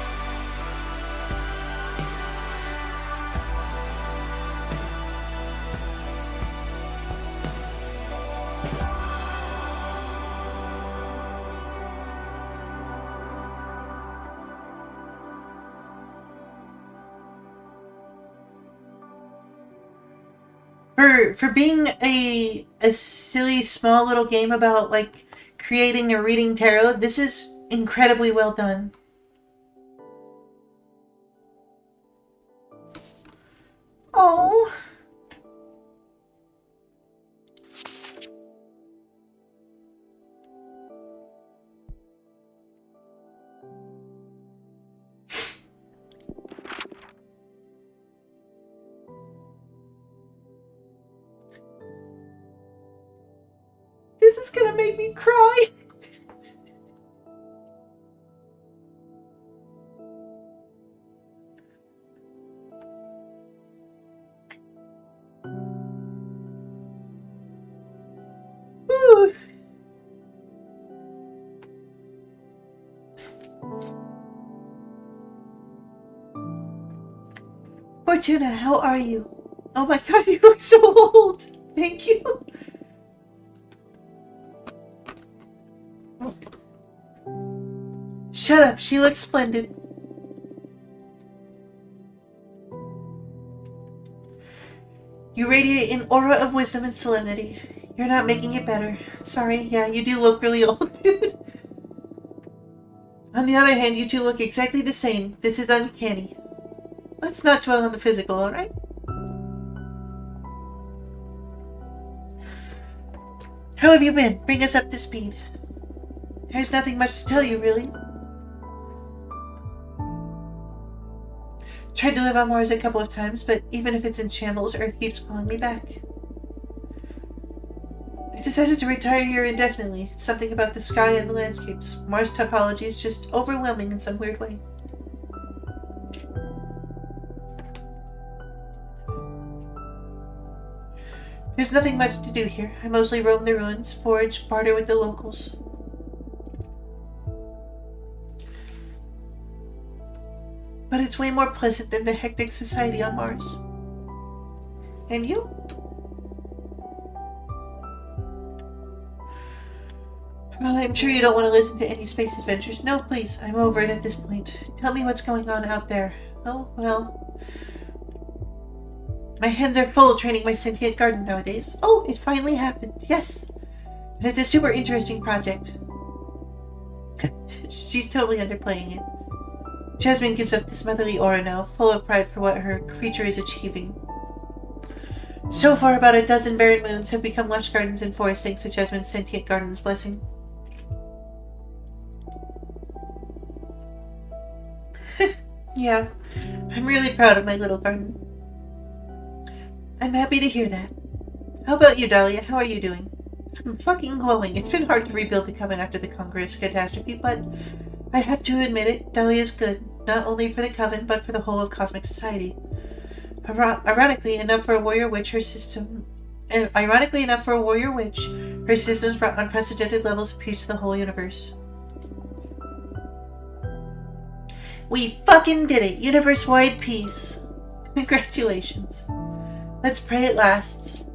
For being a silly small little game about like creating or reading tarot, this is incredibly well done. Oh. This is gonna make me cry. Ooh. Fortuna, how are you? Oh my god, you look so old. Thank you. Shut up, she looks splendid. You radiate an aura of wisdom and solemnity. You're not making it better. Sorry, yeah, you do look really old, dude. On the other hand, you two look exactly the same. This is uncanny. Let's not dwell on the physical, alright? How have you been? Bring us up to speed. There's nothing much to tell you, really. Tried to live on Mars a couple of times, but even if it's in shambles, Earth keeps calling me back. I decided to retire here indefinitely. It's something about the sky and the landscapes. Mars topology is just overwhelming in some weird way. There's nothing much to do here. I mostly roam the ruins, forage, barter with the locals. But it's way more pleasant than the hectic society on Mars. And you? Well, I'm sure you don't want to listen to any space adventures. No, please. I'm over it at this point. Tell me what's going on out there. Oh, well. My hands are full training my sentient garden nowadays. Oh, it finally happened. Yes. And it's a super interesting project. She's totally underplaying it. Jasmine gives off this motherly aura now, full of pride for what her creature is achieving. So far, about a dozen barren moons have become lush gardens and forests thanks to Jasmine's sentient garden's blessing. Yeah, I'm really proud of my little garden. I'm happy to hear that. How about you, Dahlia? How are you doing? I'm fucking glowing. It's been hard to rebuild the Coven after the Congress catastrophe, but I have to admit it, Dahlia's good. Not only for the Coven, but for the whole of cosmic society. Ironically enough for a warrior witch, her systems brought unprecedented levels of peace to the whole universe. We fucking did it! Universe-wide peace! Congratulations. Let's pray it lasts.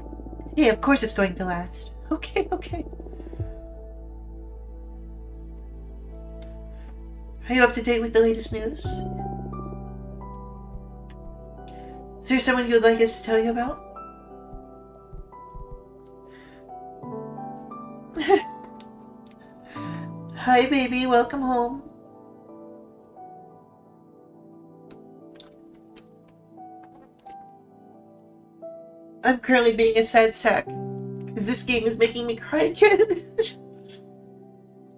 Hey, of course it's going to last. Okay. Are you up to date with the latest news? Is there someone you'd like us to tell you about? Hi, baby. Welcome home. I'm currently being a sad sack because this game is making me cry again.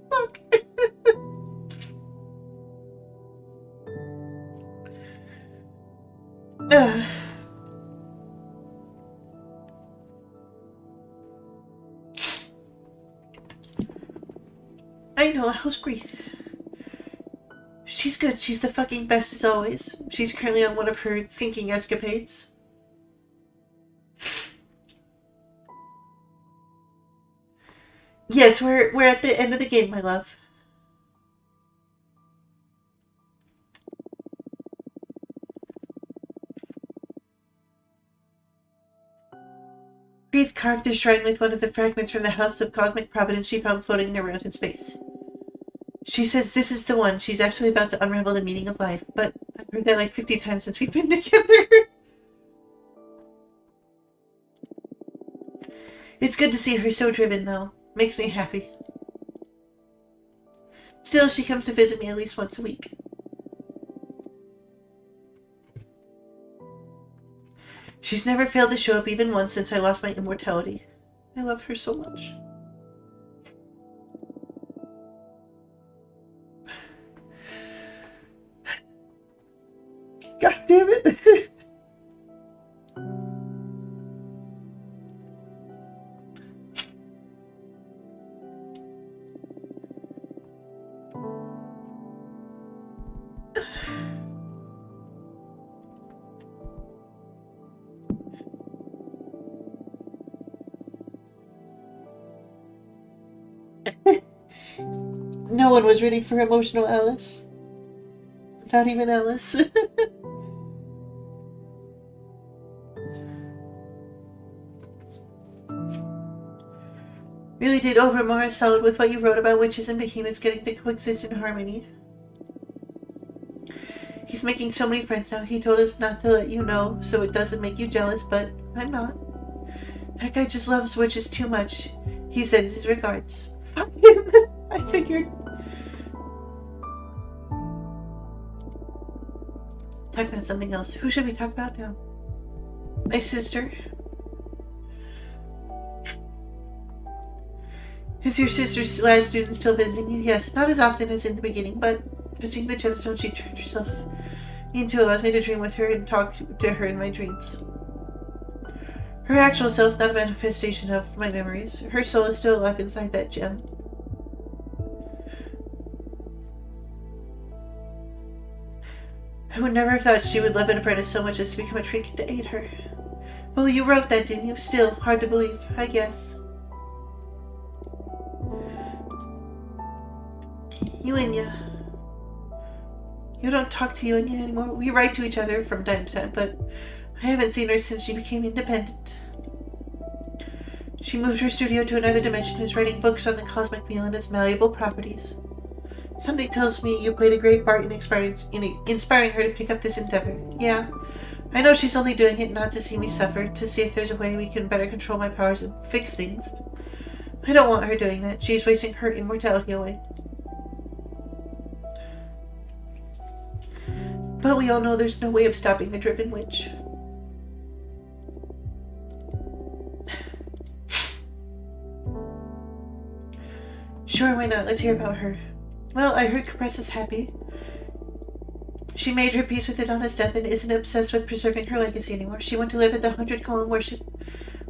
Fuck. I know, how's Grief? She's good. She's the fucking best as always. She's currently on one of her thinking escapades. Yes, we're at the end of the game, my love. Grief carved a shrine with one of the fragments from the House of Cosmic Providence she found floating around in space. She says this is the one. She's actually about to unravel the meaning of life, but I've heard that like 50 times since we've been together. It's good to see her so driven, though. Makes me happy. Still, she comes to visit me at least once a week. She's never failed to show up even once since I lost my immortality. I love her so much. God damn it! No one was ready for emotional Alice. Not even Alice. Really did Obermar solid with what you wrote about witches and behemoths getting to coexist in harmony. He's making so many friends now. He told us not to let you know so it doesn't make you jealous, but I'm not. That guy just loves witches too much. He sends his regards. Fuck him. I figured. Talk about something else. Who should we talk about now? My sister. Is your sister's last student still visiting you? Yes, not as often as in the beginning, but touching the gemstone she turned herself into allows me to dream with her and talk to her in my dreams. Her actual self, not a manifestation of my memories. Her soul is still alive inside that gem. I would never have thought she would love an apprentice so much as to become a trinket to aid her. Well, you wrote that, didn't you? Still, hard to believe, I guess. Yuenya. You don't talk to Yuenya anymore. We write to each other from time to time, but I haven't seen her since she became independent. She moved her studio to another dimension and is writing books on the cosmic wheel and its malleable properties. Something tells me you played a great part in inspiring her to pick up this endeavor. Yeah, I know she's only doing it not to see me suffer, to see if there's a way we can better control my powers and fix things. I don't want her doing that. She's wasting her immortality away. But we all know there's no way of stopping the Driven Witch. Sure, why not? Let's hear about her. Well, I heard Capressa's happy. She made her peace with Idana's death and isn't obsessed with preserving her legacy anymore. She went to live at the 100 Column Worship,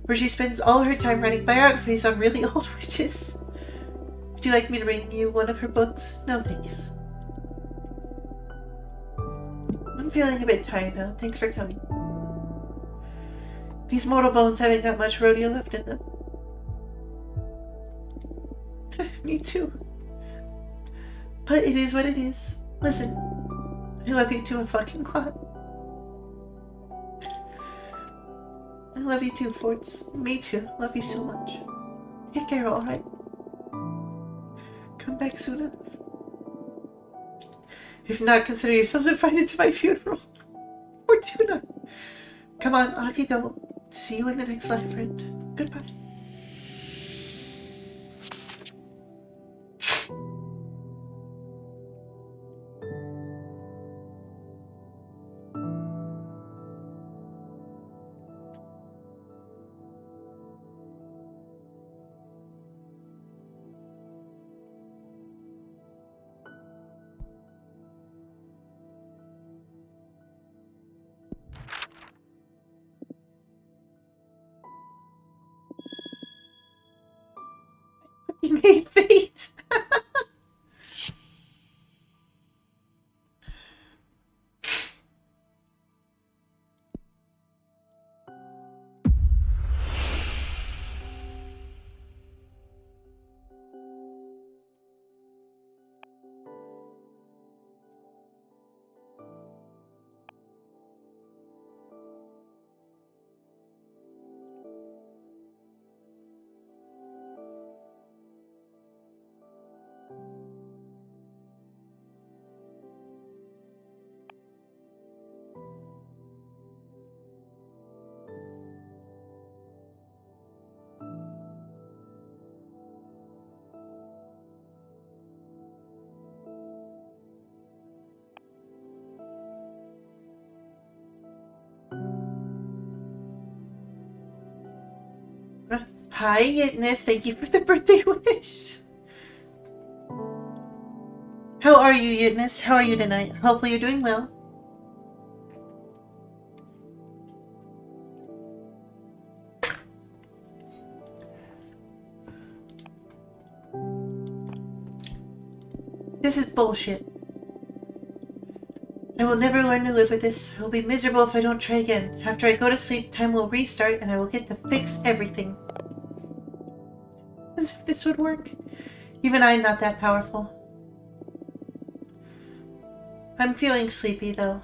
where she spends all her time writing biographies on really old witches. Would you like me to bring you one of her books? No, thanks. I'm feeling a bit tired now. Thanks for coming. These mortal bones haven't got much rodeo left in them. Me too. But it is what it is. Listen, I love you to a fucking lot. I love you too, Forts. Me too. Love you so much. Take care, alright? Come back soon enough. If not, consider yourselves invited to my funeral. Fortuna! Come on, off you go. See you in the next life, friend. Goodbye. You made fate. Hi, Yitness. Thank you for the birthday wish. How are you, Yitness? How are you tonight? Hopefully you're doing well. This is bullshit. I will never learn to live with this. I will be miserable if I don't try again. After I go to sleep, time will restart and I will get to fix everything. As if this would work. Even I'm not that powerful. I'm feeling sleepy, though.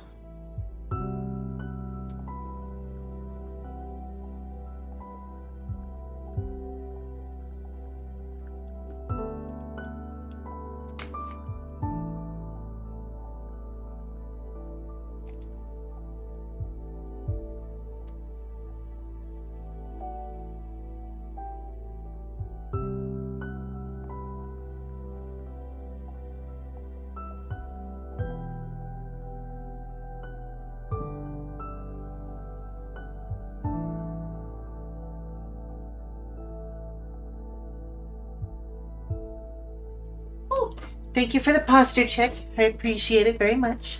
Oh, thank you for the posture check. I appreciate it very much.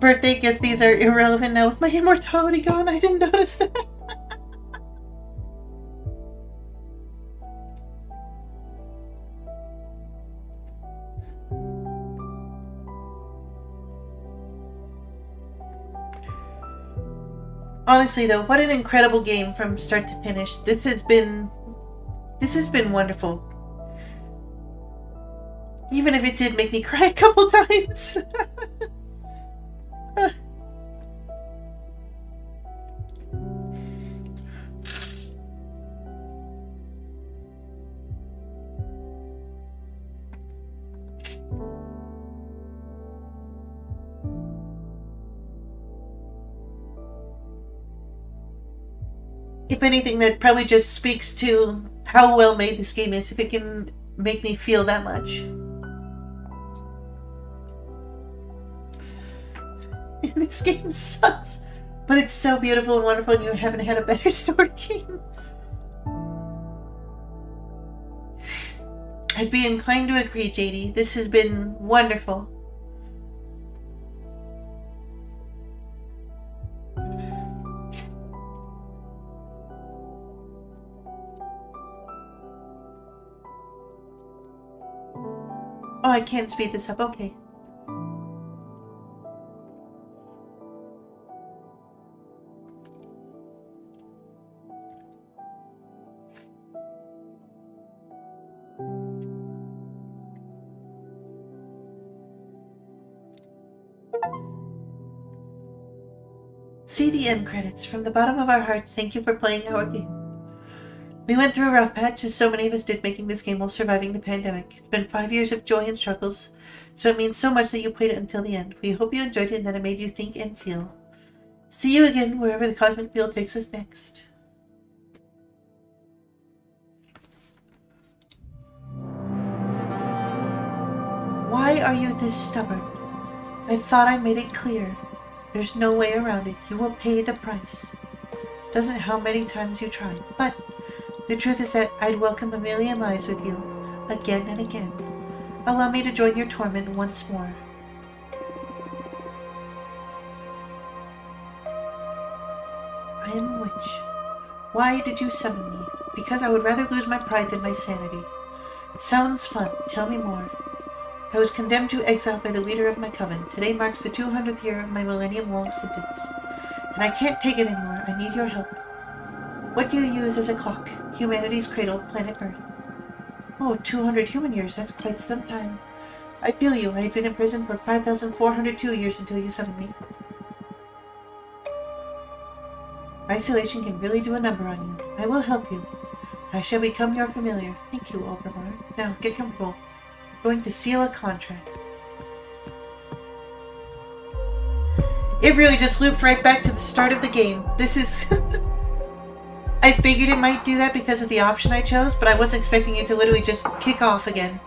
Birthday, guess these are irrelevant now with my immortality gone. I didn't notice that. Honestly, though, what an incredible game from start to finish. This has been wonderful. Even if it did make me cry a couple times. If anything, that probably just speaks to how well made this game is, if it can make me feel that much. This game sucks, but it's so beautiful and wonderful, and you haven't had a better story game. I'd be inclined to agree, JD. This has been wonderful. Oh, I can't speed this up. Okay. See the end credits. From the bottom of our hearts, thank you for playing our game. We went through a rough patch, as so many of us did, making this game while surviving the pandemic. It's been 5 years of joy and struggles, so it means so much that you played it until the end. We hope you enjoyed it and that it made you think and feel. See you again wherever the cosmic field takes us next. Why are you this stubborn? I thought I made it clear. There's no way around it. You will pay the price. Doesn't how many times you try. But the truth is that I'd welcome a million lives with you, again and again. Allow me to join your torment once more. I am a witch. Why did you summon me? Because I would rather lose my pride than my sanity. Sounds fun. Tell me more. I was condemned to exile by the leader of my coven. Today marks the 200th year of my millennium-long sentence. And I can't take it anymore. I need your help. What do you use as a clock? Humanity's cradle, planet Earth. Oh, 200 human years. That's quite some time. I feel you. I had been in prison for 5,402 years until you summoned me. Isolation can really do a number on you. I will help you. I shall become your familiar. Thank you, Obermar. Now, get comfortable. Going to seal a contract. It really just looped right back to the start of the game. This is... I figured it might do that because of the option I chose, but I wasn't expecting it to literally just kick off again.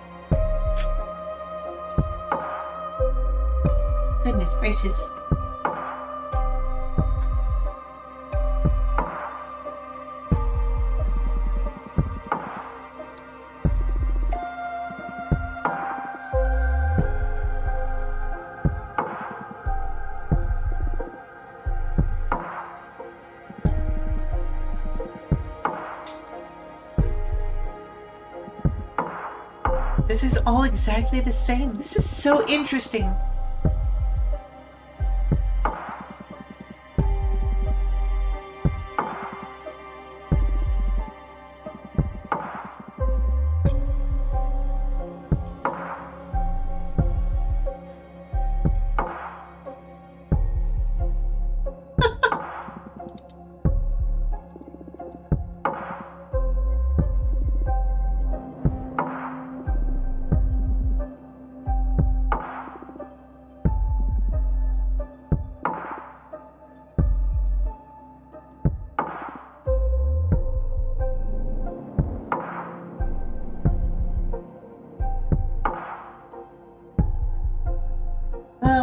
Goodness gracious. This is all exactly the same. This is so interesting.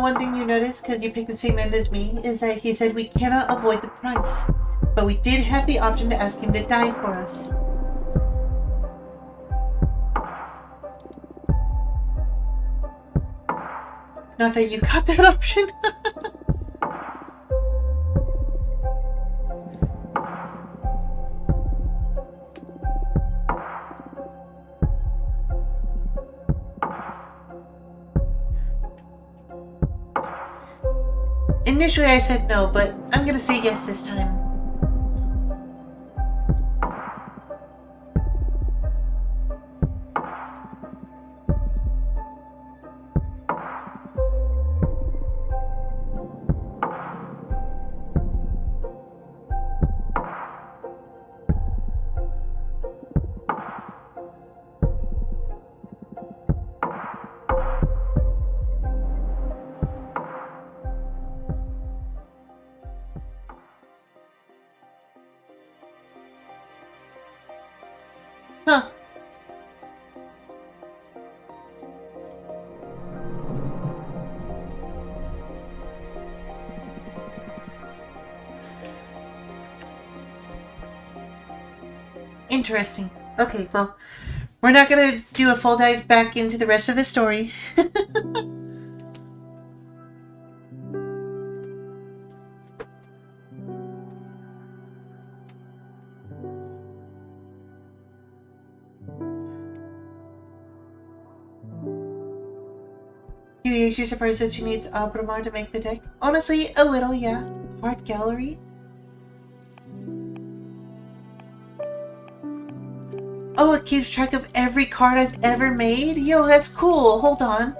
One thing you notice, because you picked the same end as me, is that he said we cannot avoid the price. But we did have the option to ask him to die for us. Not that you got that option. Initially I said no, but I'm gonna say yes this time. Huh. Interesting. Okay, well, we're not going to do a full dive back into the rest of the story. You're surprised that she needs Obermar to make the deck? Honestly, a little, yeah. Art gallery? Oh, it keeps track of every card I've ever made? Yo, that's cool. Hold on.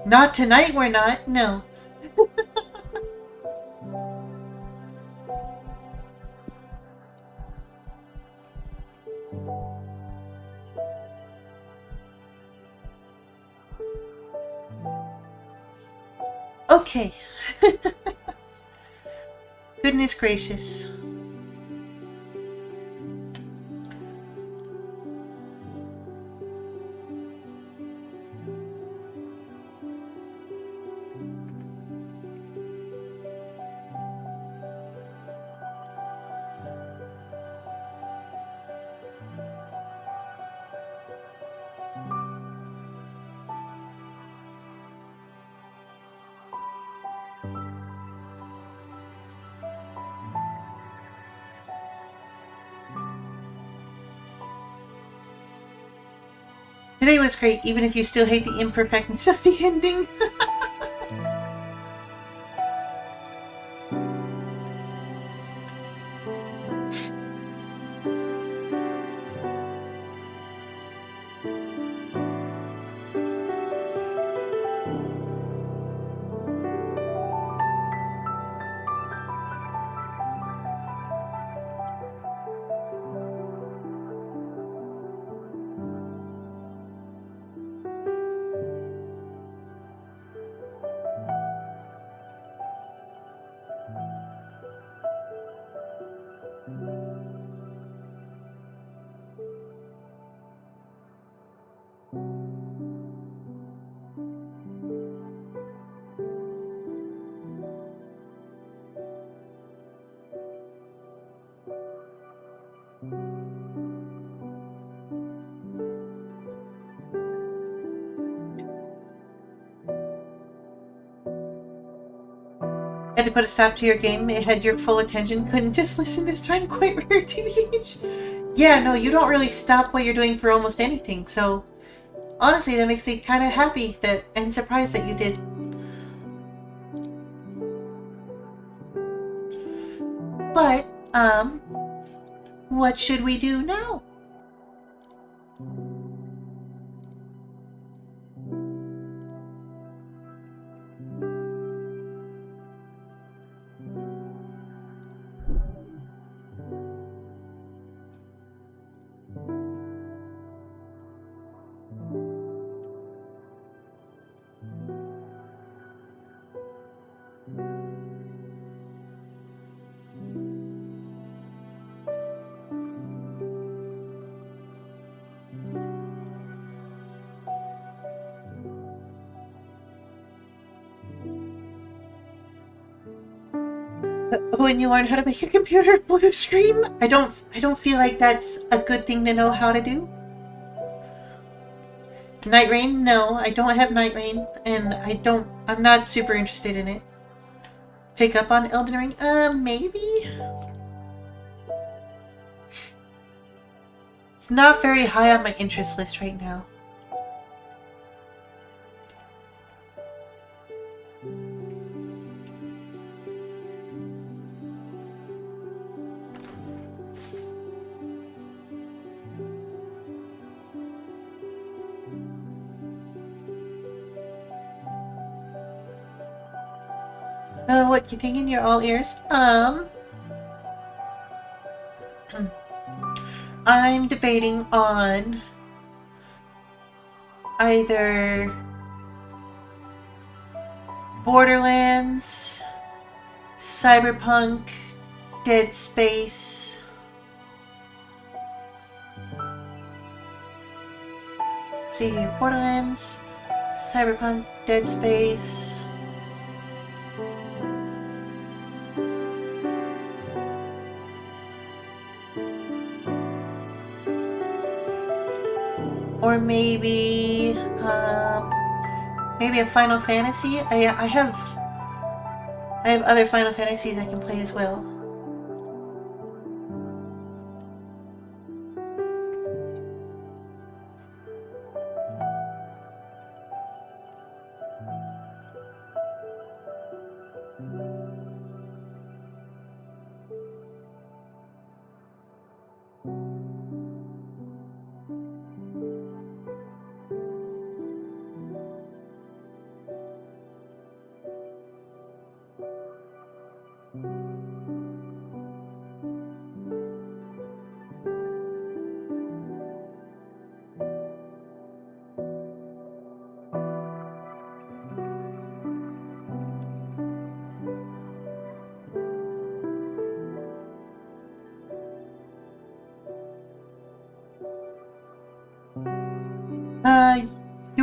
Not tonight, we're not. No. Okay. Goodness gracious. Today was great, even if you still hate the imperfectness of the ending. Had to put a stop to your game. It had your full attention. Couldn't just listen this time. Quite rare, TBH. Yeah, no, you don't really stop what you're doing for almost anything. So, honestly, that makes me kind of happy that and surprised that you did. But, what should we do now? When you learn how to make a computer blue screen, I don't feel like that's a good thing to know how to do. Night Rain? No, I don't have Night Rain, and I'm not super interested in it. Pick up on Elden Ring? Maybe? It's not very high on my interest list right now. What you thinking? You're all ears. I'm debating on either Borderlands, Cyberpunk, Dead Space. See here, Borderlands, Cyberpunk, Dead Space. Or maybe a Final Fantasy. I have other Final Fantasies I can play as well.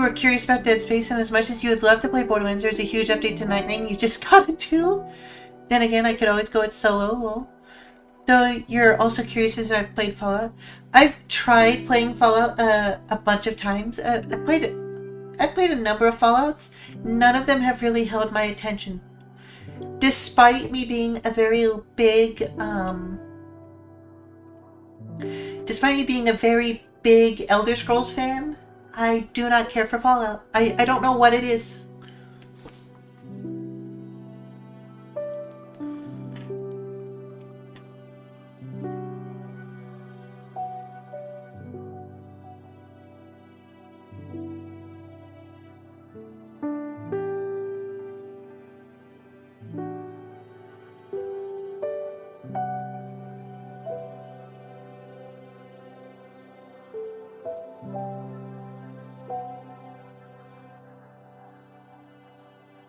were curious about Dead Space, and as much as you would love to play Borderlands, there's a huge update to Nightwing you just got into. Then again, I could always go it solo. Well, though you're also curious as I've played Fallout. I've tried playing Fallout a bunch of times. I've played a number of Fallouts. None of them have really held my attention. Despite me being a very big, Elder Scrolls fan, I do not care for Fallout. I don't know what it is.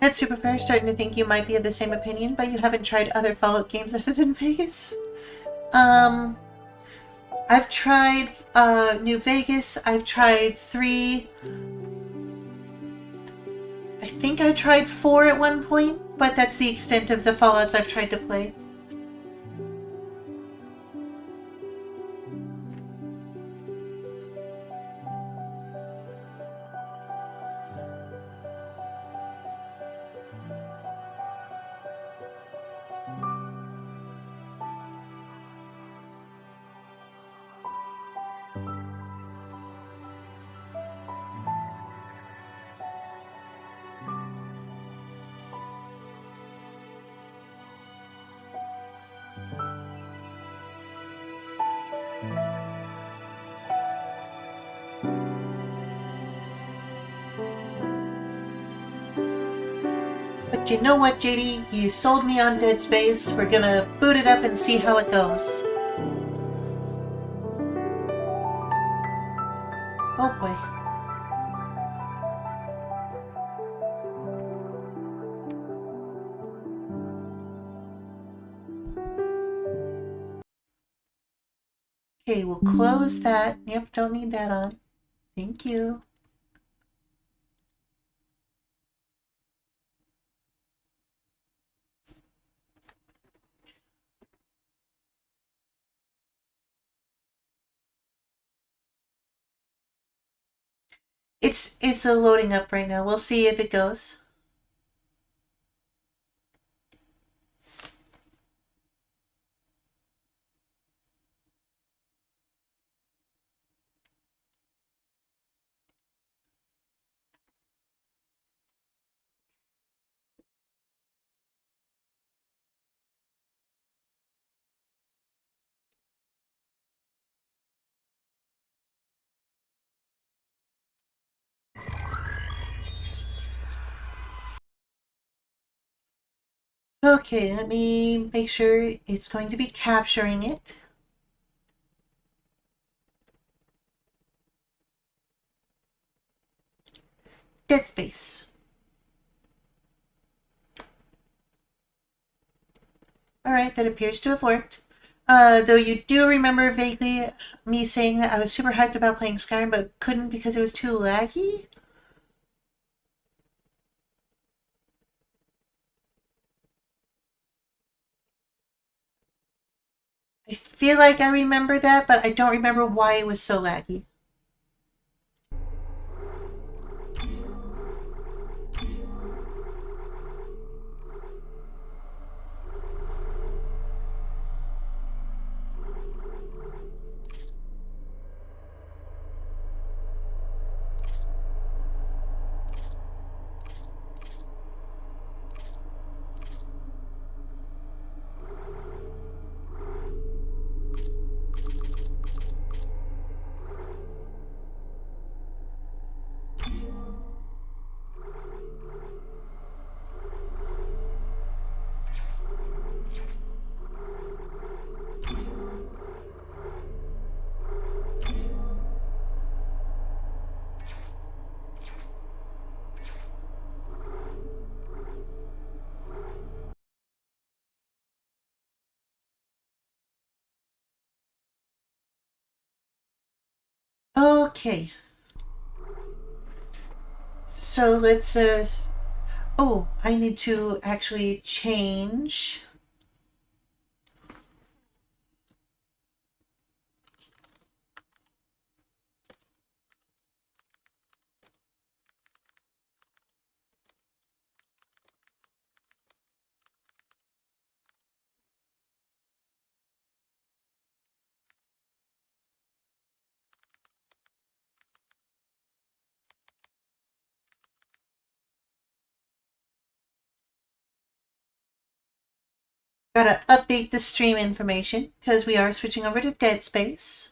That's super fair. Starting to think you might be of the same opinion, but you haven't tried other Fallout games other than Vegas. I've tried New Vegas. I've tried 3. I think I tried 4 at one point, but that's the extent of the Fallouts I've tried to play. But you know what, JD? You sold me on Dead Space. We're gonna boot it up and see how it goes. Oh boy. Okay, we'll close that. Yep, don't need that on. Thank you. It's loading up right now. We'll see if it goes. Okay, let me make sure it's going to be capturing it. Dead Space. Alright, that appears to have worked. Though you do remember vaguely me saying that I was super hyped about playing Skyrim, but couldn't because it was too laggy? I feel like I remember that, but I don't remember why it was so laggy. Okay. So let's, oh, I need to actually change. Gotta update the stream information because we are switching over to Dead Space.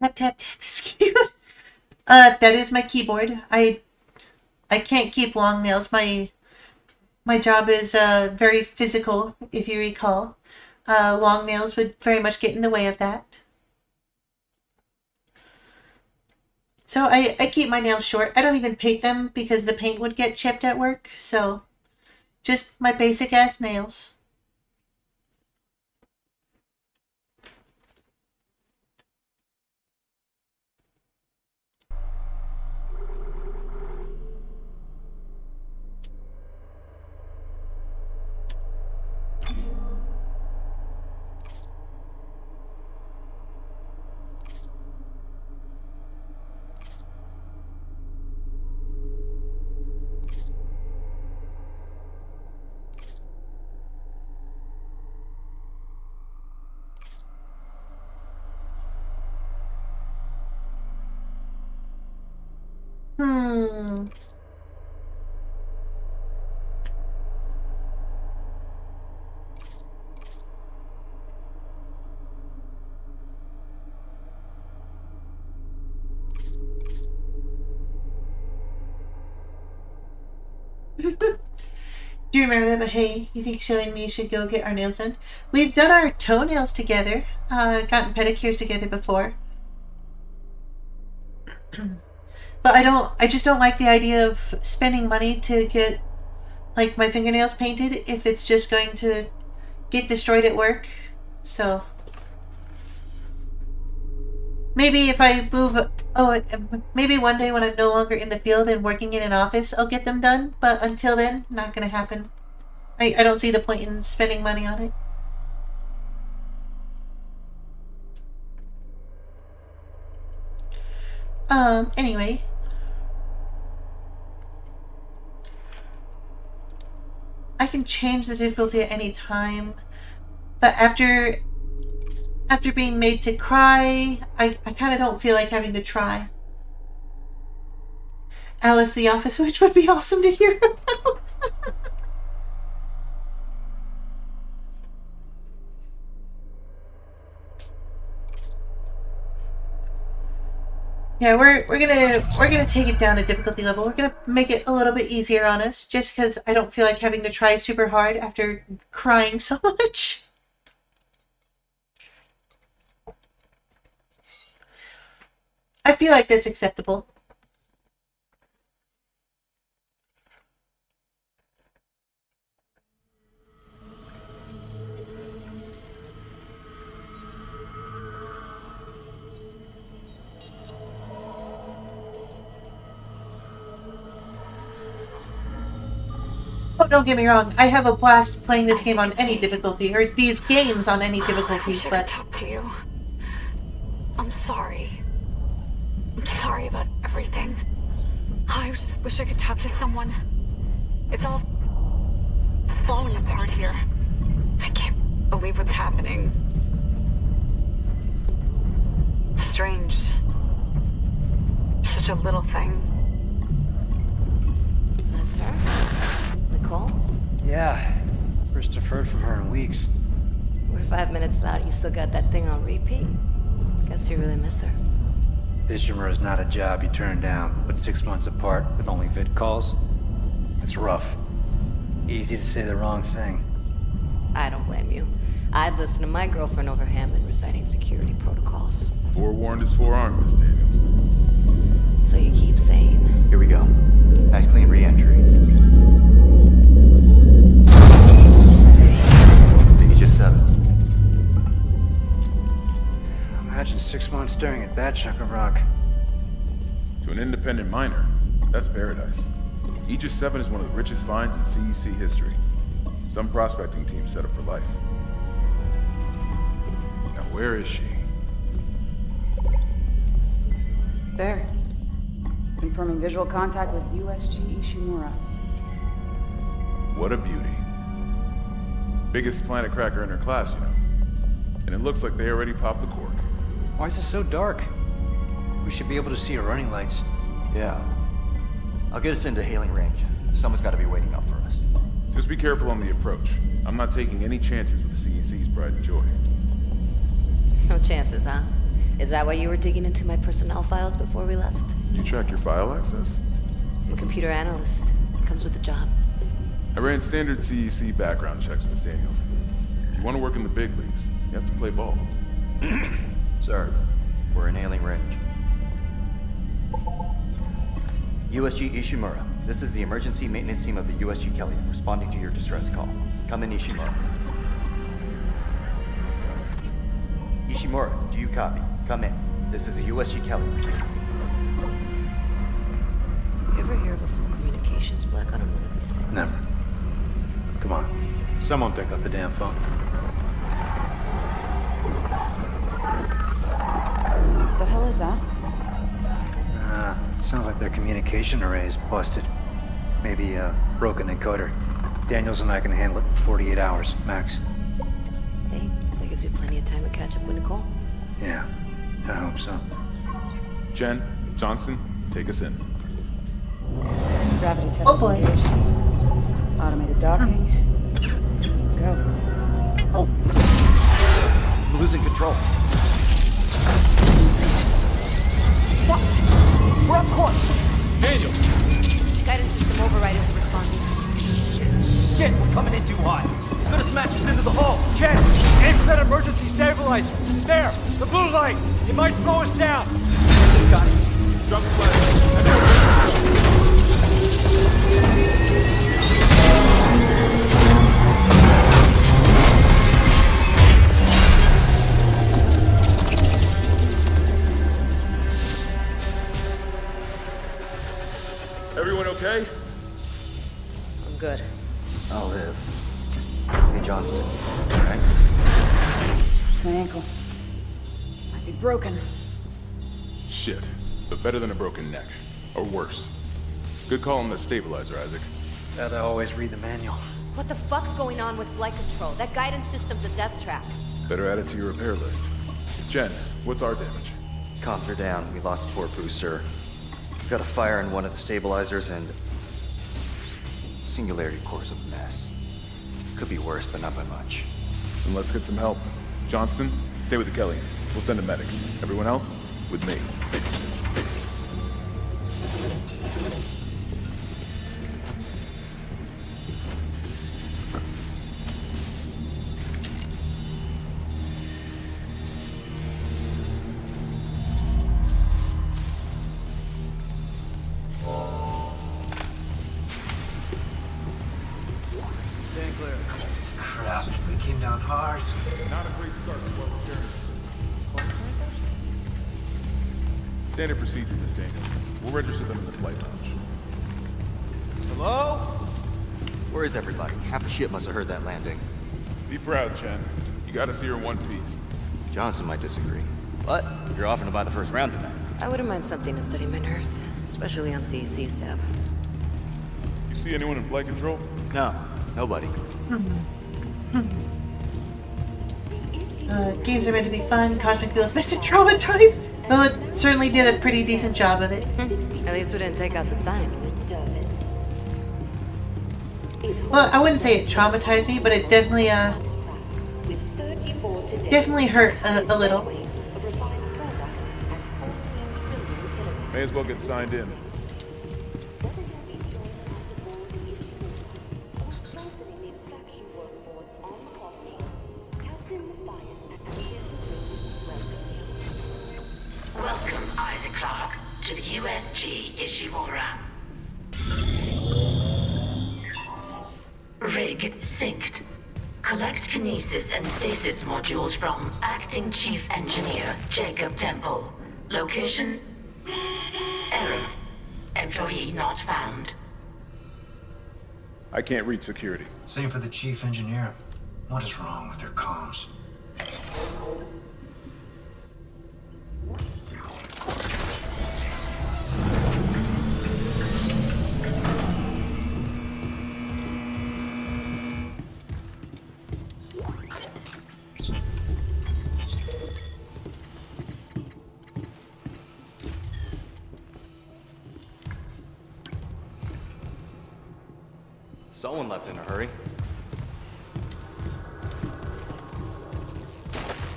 Tap tap tap is cute. That is my keyboard. I can't keep long nails. My job is very physical, if you recall. Long nails would very much get in the way of that. So I keep my nails short. I don't even paint them because the paint would get chipped at work. So just my basic ass nails. Hmm. Do you remember that? But hey, you think Shelly and me should go get our nails done? We've done our toenails together, gotten pedicures together before. But I just don't like the idea of spending money to get, like, my fingernails painted if it's just going to get destroyed at work. So, maybe if I move, maybe one day when I'm no longer in the field and working in an office, I'll get them done. But until then, not gonna happen. I don't see the point in spending money on it. Anyway. I can change the difficulty at any time. But after being made to cry, I kind of don't feel like having to try. Alice the Office Witch would be awesome to hear about. Yeah, we're gonna take it down a difficulty level. We're gonna make it a little bit easier on us, just because I don't feel like having to try super hard after crying so much. I feel like that's acceptable. Oh, don't get me wrong. I have a blast playing this game on any difficulty, or these games on any difficulty, I but... talk to you. I'm sorry. I'm sorry about everything. I just wish I could talk to someone. It's all falling apart here. I can't believe what's happening. Strange. Such a little thing. That's her? Nicole? Yeah. First have heard from her in weeks. We're 5 minutes out. You still got that thing on repeat? Guess you really miss her. Ishimura is not a job you turn down, but 6 months apart with only vid calls? It's rough. Easy to say the wrong thing. I don't blame you. I'd listen to my girlfriend over Hammond reciting security protocols. Forewarned is forearmed, Miss Daniels. So you keep saying. Here we go. Nice clean re-entry. Aegis 7. Imagine 6 months staring at that chunk of rock. To an independent miner, that's paradise. Aegis 7 is one of the richest finds in CEC history. Some prospecting team set up for life. Now where is she? There. Confirming visual contact with USG Ishimura. What a beauty. Biggest planet cracker in her class, you know. And it looks like they already popped the cork. Why is it so dark? We should be able to see her running lights. Yeah. I'll get us into hailing range. Someone's got to be waiting up for us. Just be careful on the approach. I'm not taking any chances with the CEC's pride and joy. No chances, huh? Is that why you were digging into my personnel files before we left? You track your file access? I'm a computer analyst. Comes with the job. I ran standard CEC background checks, Miss Daniels. If you want to work in the big leagues, you have to play ball. Sir, we're in hailing range. USG Ishimura. This is the emergency maintenance team of the USG Kelly, responding to your distress call. Come in, Ishimura. Ishimura, do you copy? Come in. This is the USG Kelly. You ever hear of a full communications blackout on one of these things? Never. Come on. Someone pick up the damn phone. What the hell is that? Sounds like their communication array is busted. Maybe a broken encoder. Daniels and I can handle it in 48 hours, max. Hey, that gives you plenty of time to catch up with Nicole. Yeah, I hope so. Jen, Johnston, take us in. Gravity test Oh boy. engaged. Automated docking. Let's go. I'm losing control. We're off course. Daniel! Guidance system override isn't responding. Shit, we're coming in too hot. It's gonna smash us into the hull. Jen, aim for that emergency stabilizer. There, the blue light. It might slow us down. Got it. Drop the flag. Everyone okay? I'm good. I'll live. Hey, Johnston. All right? It's my ankle. Might be broken. Shit. But better than a broken neck. Or worse. Good call on the stabilizer, Isaac. Gotta always read the manual. What the fuck's going on with flight control? That guidance system's a death trap. Better add it to your repair list. Jen, what's our damage? Calmed her down. We lost the port booster. Got a fire in one of the stabilizers and... Singularity core's a mess. Could be worse, but not by much. Then let's get some help. Johnston, stay with the Kelly. We'll send a medic. Everyone else, with me. Stand clear. Crap, we came down hard. Not a great start to what we're carrying. Standard procedure, Miss Daniels. We'll register them in the flight lounge. Hello? Where is everybody? Half the ship must have heard that landing. Be proud, Chen. You got us here in one piece. Johnson might disagree. But you're offering to buy the first round tonight. I wouldn't mind something to steady my nerves, especially on CEC staff. You see anyone in flight control? No, nobody. Games are meant to be fun. Cosmic Wheel is meant to traumatize. Well, it certainly did a pretty decent job of it. At least we didn't take out the sign. Well, I wouldn't say it traumatized me, but it definitely definitely hurt a little. May as well get signed in. Welcome, Isaac Clarke, to the USG Ishimura. Rig synced. Collect kinesis and stasis modules from Acting Chief Engineer Jacob Temple. Location? Error. Employee not found. I can't reach security. Same for the chief engineer. What is wrong with their comms? Someone left in a hurry.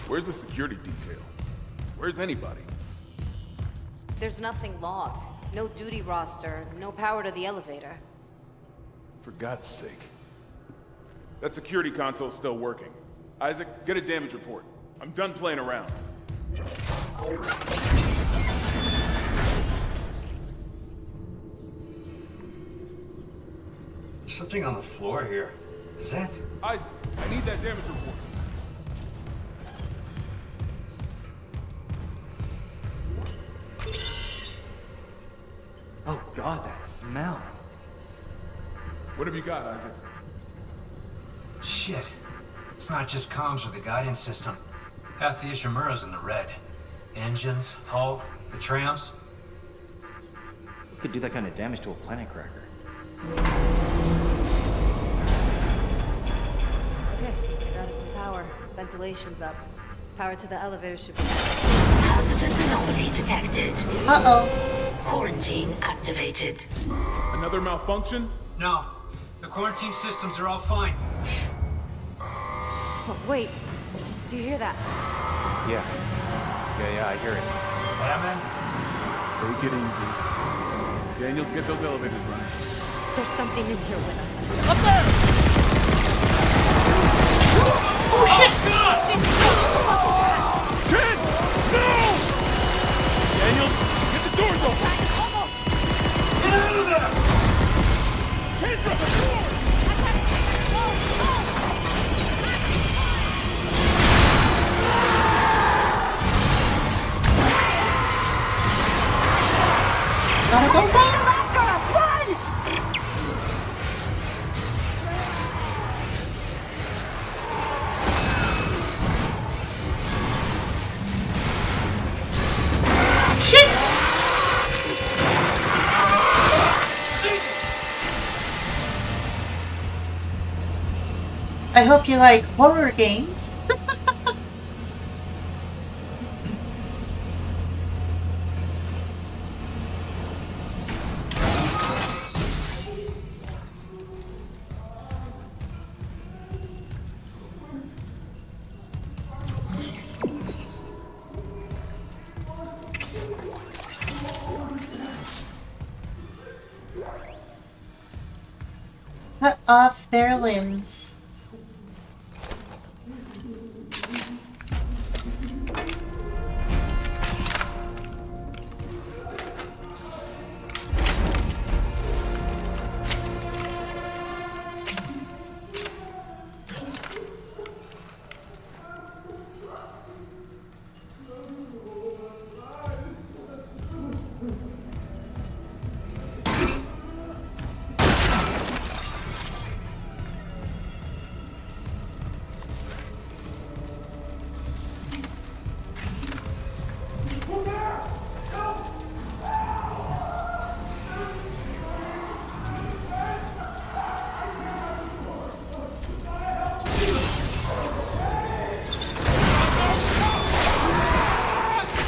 Where's the security detail? Where's anybody? There's nothing logged. No duty roster, no power to the elevator. For God's sake. That security console's still working. Isaac, get a damage report. I'm done playing around. Something on the floor here. Is that? Isaac, I need that damage report. Oh god, that smell. What have you got, Isaac? Shit. It's not just comms or the guidance system. Half the Ishimura's in the red. Engines, hull, the trams. Who could do that kind of damage to a planet cracker? Okay, got us some power. Ventilation's up. Power to the elevator should be... Hazardous anomaly detected. Uh-oh. Quarantine activated. Another malfunction? No. The quarantine systems are all fine. Oh, wait. Do you hear that? Yeah. Yeah, I hear it. Batman? Take it easy. Daniels, get those elevators running. There's something in here with us. Oh shit! Ken! No! Daniels, get the doors open! Get out of there! Kendra, the door! Gotta go back! Shit! I hope you like horror games. Cut off their limbs.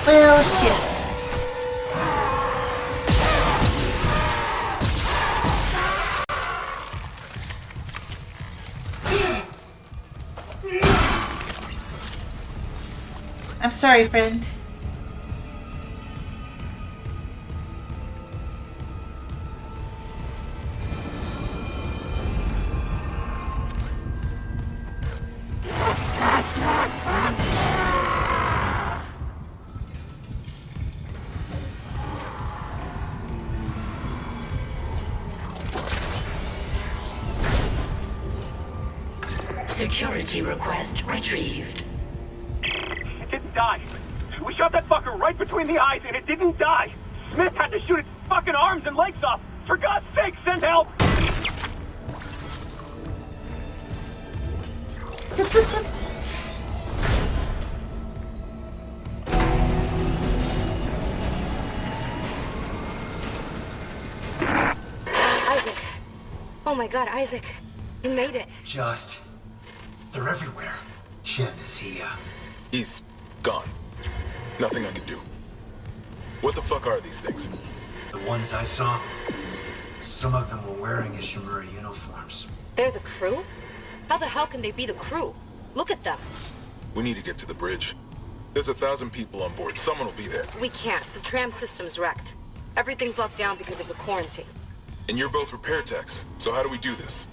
Well, shit. I'm sorry, friend. Security request retrieved. It didn't die. We shot that fucker right between the eyes and it didn't die. Smith had to shoot its fucking arms and legs off. For God's sake, send help! Isaac. Oh my god, Isaac. You made it. Just... They're everywhere. Shin, is he, He's gone. Nothing I can do. What the fuck are these things? The ones I saw, some of them were wearing Ishimura uniforms. They're the crew? How the hell can they be the crew? Look at them. We need to get to the bridge. There's 1,000 people on board. Someone will be there. We can't. The tram system's wrecked. Everything's locked down because of the quarantine. And you're both repair techs, so how do we do this?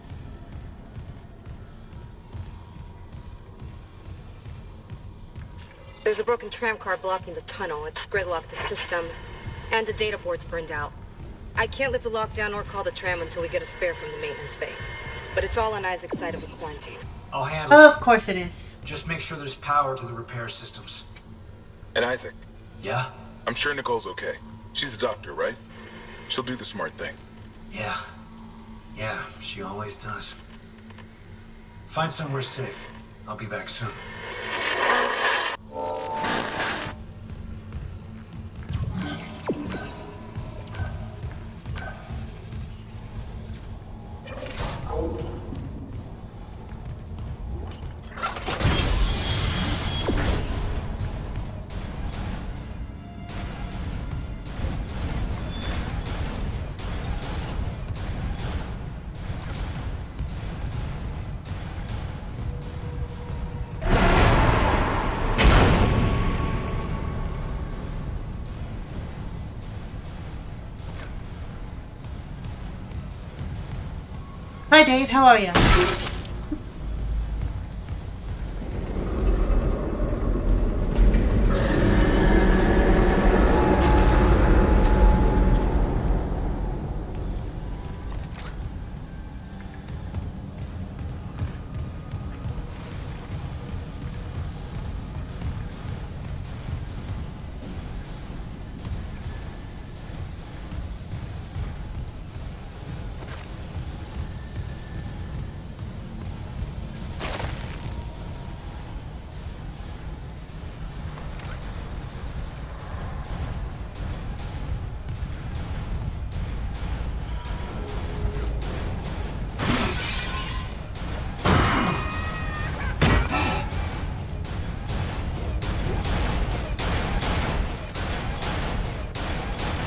There's a broken tram car blocking the tunnel. It's gridlocked the system, and the data board's burned out. I can't lift the lockdown or call the tram until we get a spare from the maintenance bay. But it's all on Isaac's side of the quarantine. I'll handle it. Of course it is. Just make sure there's power to the repair systems. And Isaac, Yeah? I'm sure Nicole's okay. She's a doctor, right? She'll do the smart thing. Yeah. Yeah, she always does. Find somewhere safe. I'll be back soon. Hi Dave, how are you?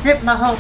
Rip my hope.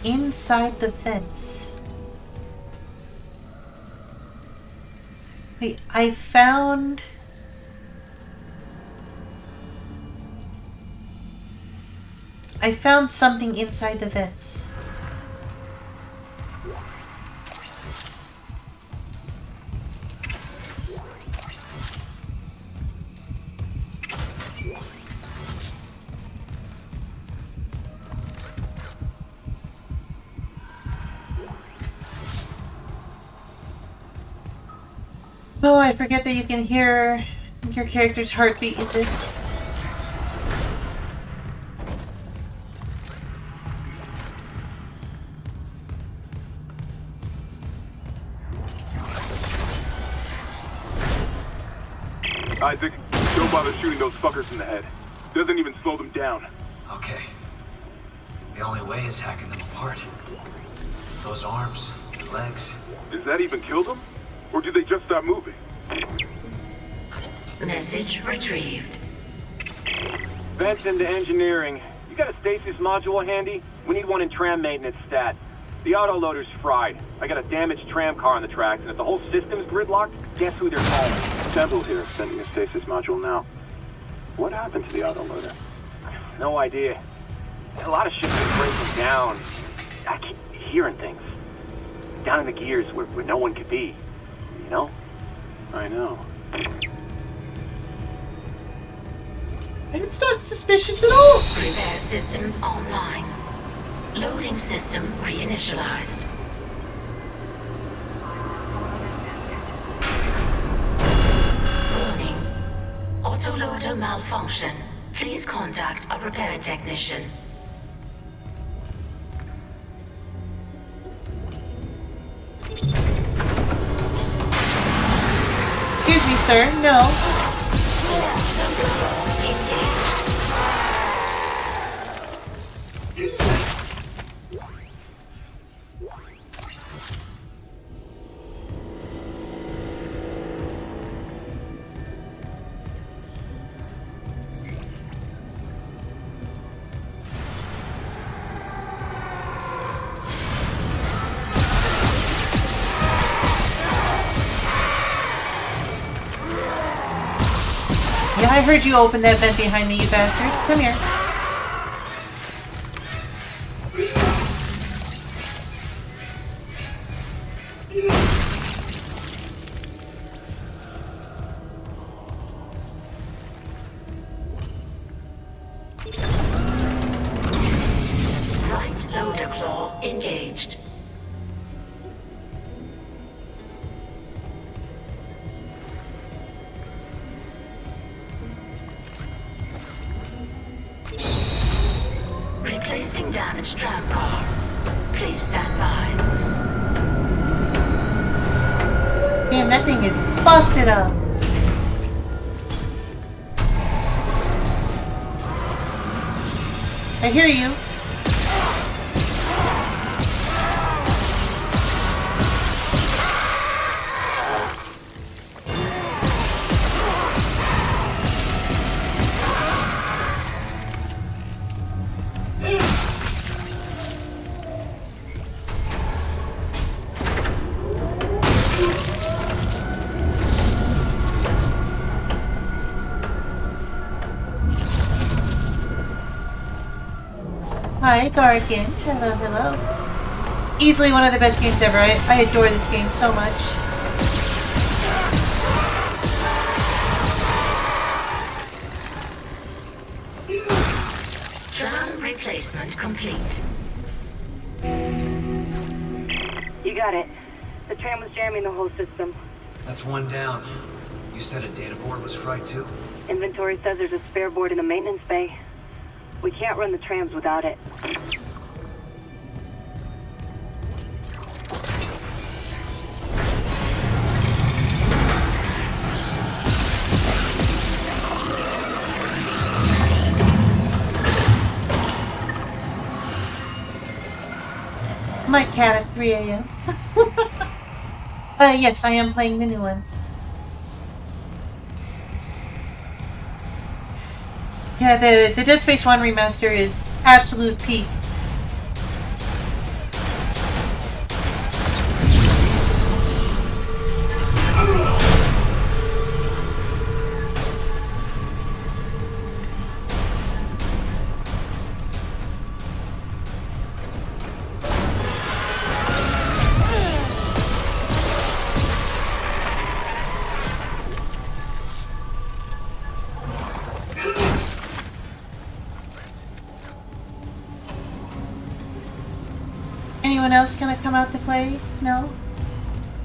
Inside the fence. Wait, I found... something inside the vents. Oh, I forget that you can hear your character's heartbeat in this. Isaac, don't bother shooting those fuckers in the head. Doesn't even slow them down. Okay. The only way is hacking them apart. Those arms, legs. Does that even kill them? Or do they just stop moving? Message retrieved. Vents into engineering. You got a stasis module handy? We need one in tram maintenance stat. The autoloader's fried. I got a damaged tram car on the tracks, and if the whole system's gridlocked, guess who they're calling? Temple here, sending a stasis module now. What happened to the autoloader? No idea. A lot of shit's been breaking down. I keep hearing things. Down in the gears where no one could be. You know? I know. It's not suspicious at all. Repair systems online. Loading system reinitialized. Warning. Autoloader malfunction. Please contact a repair technician. Excuse me, sir. No. Yeah, I heard you open that vent behind me, you bastard. Come here. Right loader claw engaged. Replacing damaged tram car. Please stand by. Damn, that thing is busted up. I hear you. Hi, Garkin. Hello, hello. Easily one of the best games ever. I adore this game so much. Tram replacement complete. You got it. The tram was jamming the whole system. That's one down. You said a data board was fried too? Inventory says there's a spare board in the maintenance bay. We can't run the trams without it. My cat at 3 a.m. Yes, I am playing the new one. Yeah, the Dead Space 1 remaster is absolute peak. Anyone else gonna come out to play? No?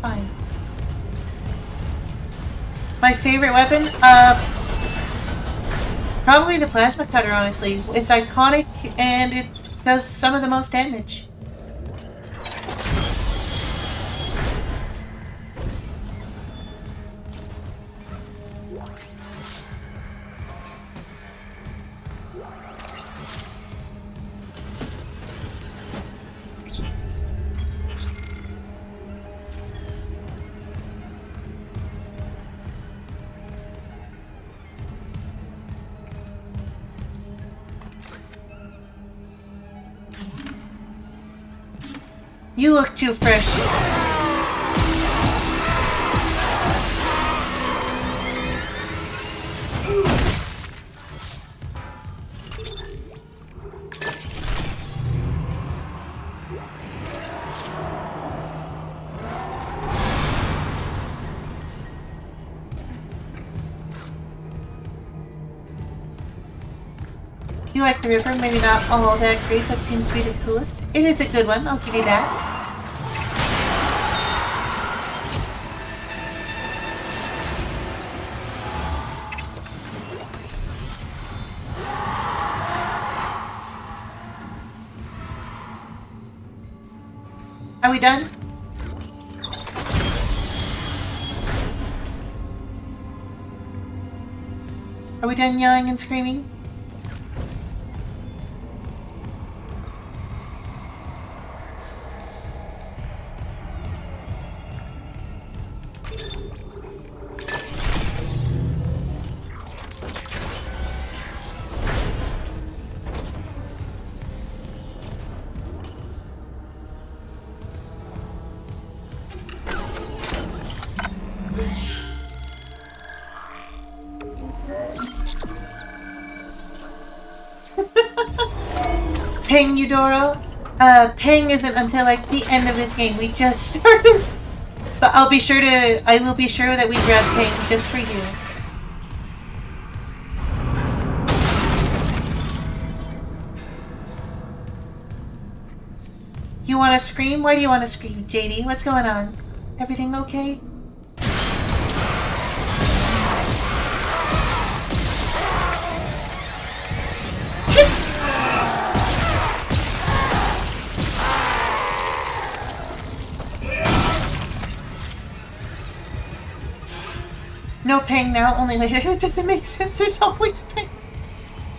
Fine. My favorite weapon? Probably the plasma cutter, honestly. It's iconic and it does some of the most damage. You look too fresh. You like the river? Maybe not all that great, but seems to be the coolest. It is a good one, I'll give you that. Are we done? Are we done yelling and screaming? Ping Eudora. Ping isn't until like the end of this game. We just started. But I will be sure that we grab Ping just for you. You wanna scream? Why do you wanna scream, JD? What's going on? Everything okay? No Ping now, only later. It doesn't make sense. There's always Ping.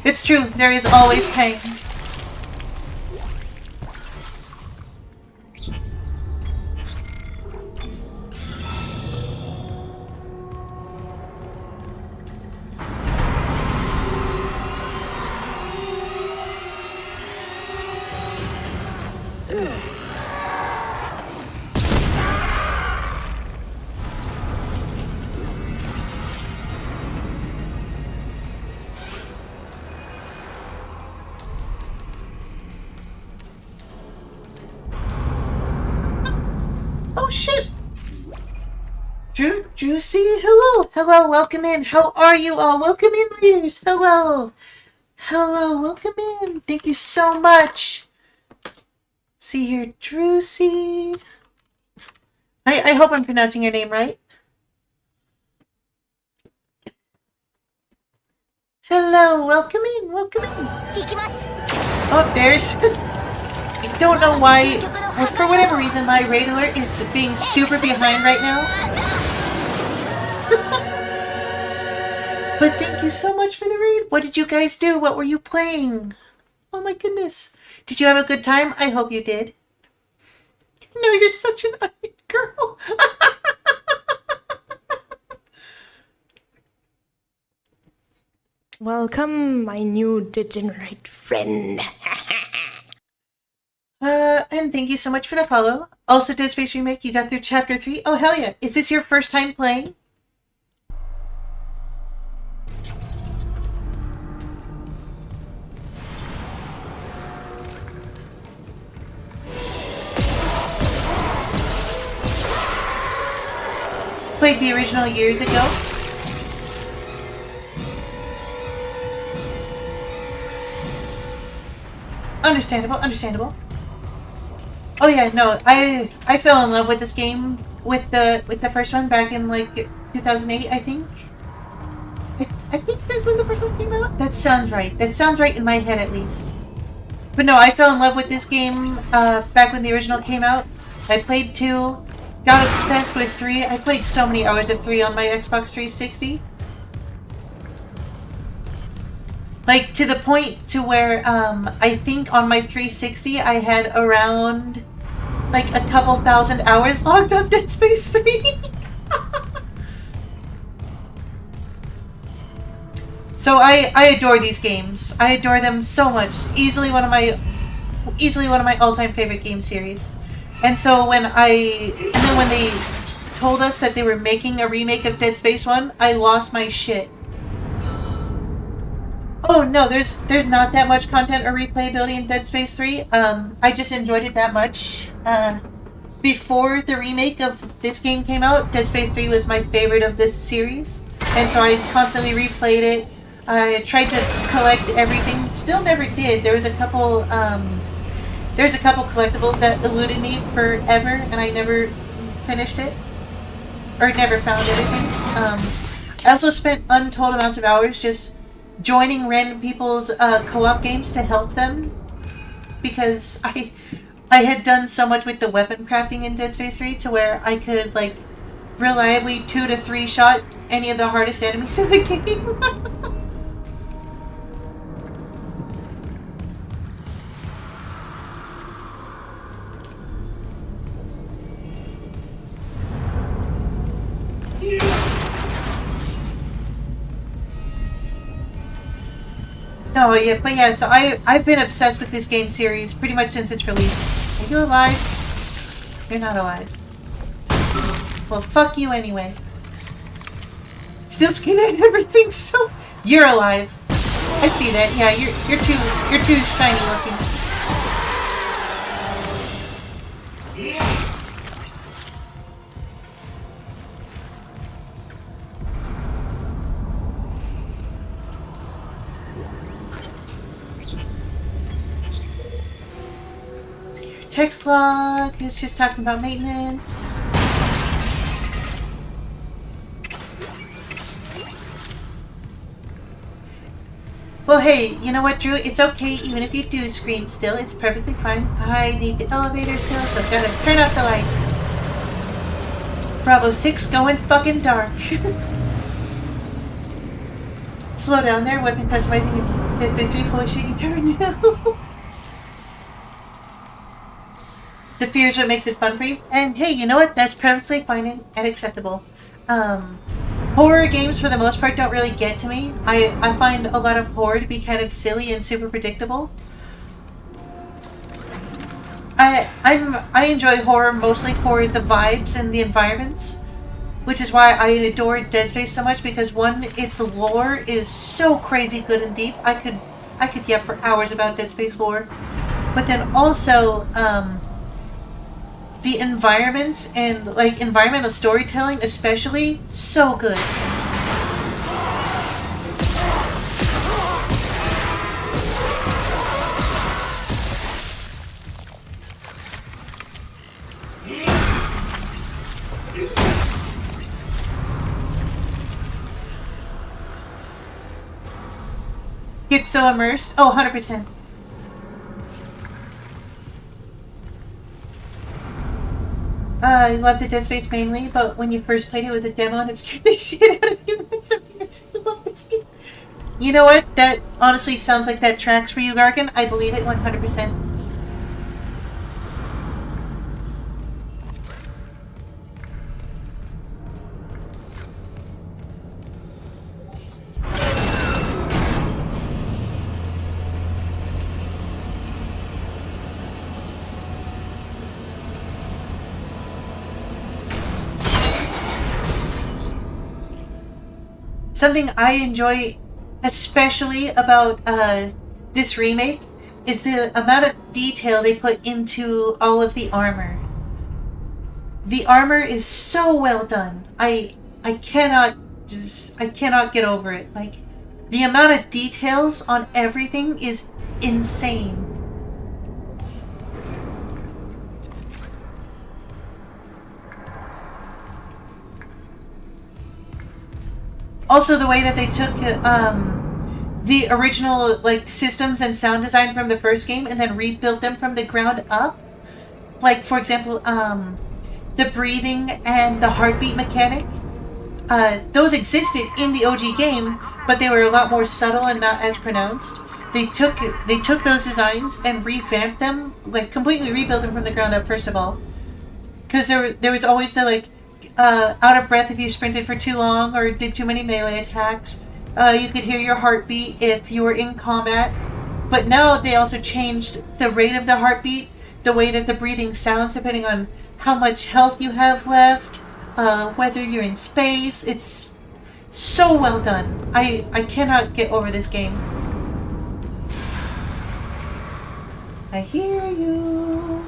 It's true. There is always Ping. Oh shit! Juicy, hello! Hello, welcome in. How are you all? Welcome in, readers. Hello! Hello, welcome in. Thank you so much. See here, Drucy. I hope I'm pronouncing your name right. Hello, welcome in, welcome in. Oh, there's... I don't know why, well, for whatever reason, my raid alert is being super behind right now. But thank you so much for the raid. What did you guys do? What were you playing? Oh my goodness. Did you have a good time? I hope you did. No, you're such an ugly girl. Welcome, my new degenerate friend. And thank you so much for the follow. Also, Dead Space Remake, you got through Chapter 3. Oh, hell yeah. Is this your first time playing? Played the original years ago. Understandable, understandable. Oh yeah, no, I fell in love with this game with the first one back in like 2008, I think. I think that's when the first one came out. That sounds right. That sounds right in my head, at least. But no, I fell in love with this game back when the original came out. I played 2, got obsessed with 3. I played so many hours of 3 on my Xbox 360. Like, to the point to where, I think on my 360 I had around, like, a couple thousand hours logged on Dead Space 3. So I adore these games. I adore them so much. Easily one of my all-time favorite game series. And so when they told us that they were making a remake of Dead Space 1, I lost my shit. Oh no, there's not that much content or replayability in Dead Space 3. I just enjoyed it that much. Before the remake of this game came out, Dead Space 3 was my favorite of this series. And so I constantly replayed it. I tried to collect everything. Still never did. There's a couple collectibles that eluded me forever, and I never finished it. Or never found anything. I also spent untold amounts of hours just joining random people's co-op games to help them. Because I had done so much with the weapon crafting in Dead Space 3 to where I could, like, reliably 2 to 3 shot any of the hardest enemies in the game. No, yeah, but yeah, so I've been obsessed with this game series pretty much since its release. Are you alive? You're not alive. Well, fuck you anyway. Still screaming at everything, so you're alive. I see that. Yeah, you're too shiny looking. Text log, it's just talking about maintenance. Well, hey, you know what, Drew? It's okay, even if you do scream still, it's perfectly fine. I need the elevator still, so I've gotta turn off the lights. Bravo 6 going fucking dark. Slow down there, weapon customizing has been sweet. Holy shit, you never knew. The fear is what makes it fun for you. And hey, you know what? That's perfectly fine and acceptable. Horror games, for the most part, don't really get to me. I find a lot of horror to be kind of silly and super predictable. I enjoy horror mostly for the vibes and the environments, which is why I adore Dead Space so much, because one, its lore is so crazy good and deep. I could yap for hours about Dead Space lore. But then also, the environments and, like, environmental storytelling especially, so good. Get so immersed. Oh, 100%. I love the Dead Space mainly, but when you first played it was a demo and it scared the shit out of you. That's the reason I love this game. You know what? That honestly sounds like that tracks for you, Gargan. I believe it 100%. Something I enjoy especially about this remake is the amount of detail they put into all of the armor. The armor is so well done. I cannot get over it. Like, the amount of details on everything is insane. Also, the way that they took the original like systems and sound design from the first game and then rebuilt them from the ground up. Like, for example, the breathing and the heartbeat mechanic. Those existed in the OG game, but they were a lot more subtle and not as pronounced. They took those designs and revamped them, like completely rebuilt them from the ground up. First of all, because there was always the like out of breath if you sprinted for too long or did too many melee attacks. You could hear your heartbeat if you were in combat. But now they also changed the rate of the heartbeat, the way that the breathing sounds depending on how much health you have left, whether you're in space. It's so well done. I cannot get over this game. I hear you.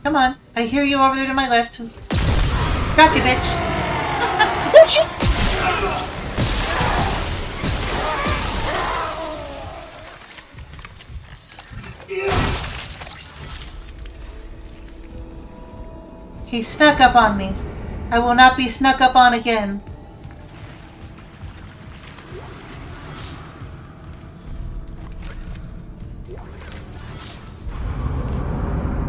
Come on. I hear you over there to my left. Got you, bitch. Oh, shit! He snuck up on me. I will not be snuck up on again.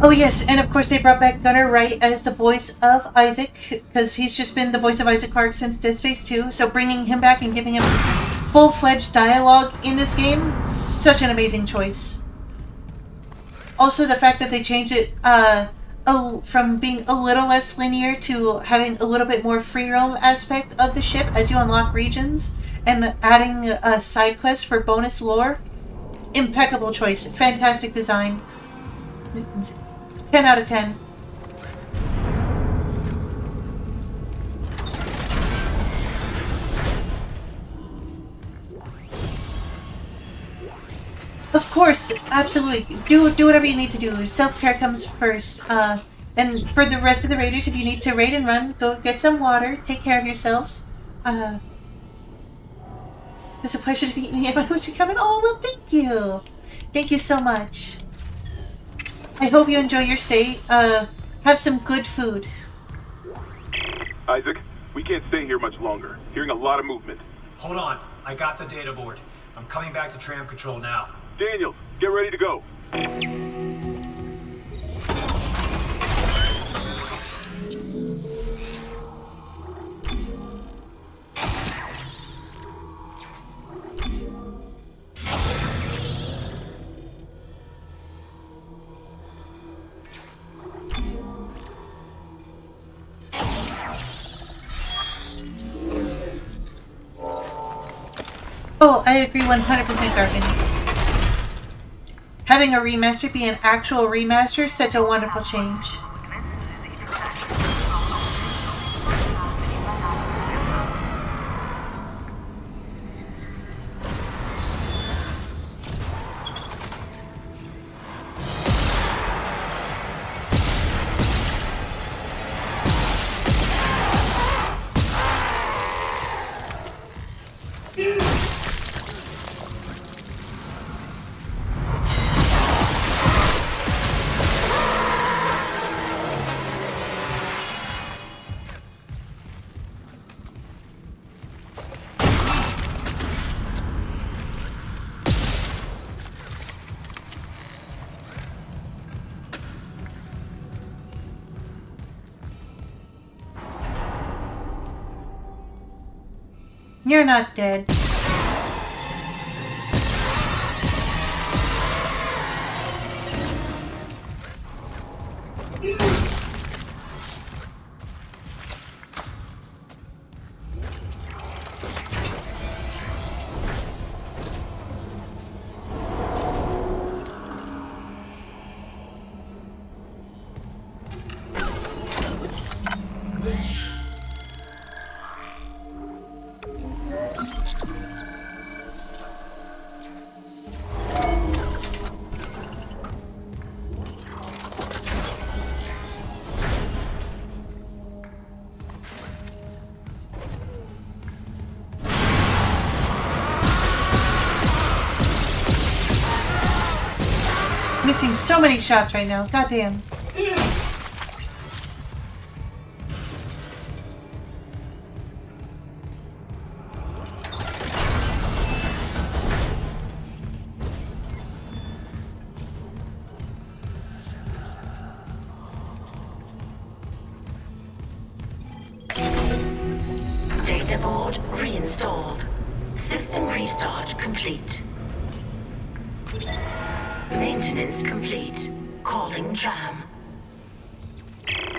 Oh yes, and of course they brought back Gunnar Wright as the voice of Isaac, because he's just been the voice of Isaac Clarke since Dead Space 2, so bringing him back and giving him full-fledged dialogue in this game, such an amazing choice. Also, the fact that they changed it from being a little less linear to having a little bit more free roam aspect of the ship as you unlock regions, and adding a side quest for bonus lore. Impeccable choice. Fantastic design. 10 out of 10. Of course, absolutely. Do whatever you need to do. Self-care comes first. And for the rest of the raiders, if you need to raid and run, go get some water. Take care of yourselves. It was a pleasure to meet me. Everyone should come in. Oh, well, thank you. Thank you so much. I hope you enjoy your stay. Have some good food. Isaac, we can't stay here much longer. Hearing a lot of movement. Hold on. I got the data board. I'm coming back to tram control now. Daniels, get ready to go. Oh, I agree 100%, Garvin. Having a remaster be an actual remaster is such a wonderful change. You're not dead. Missing so many shots right now. Goddamn. Data board reinstalled. System restart complete. Maintenance complete. Calling tram.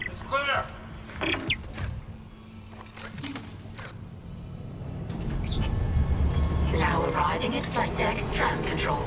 It's clear! Now arriving at flight deck tram control.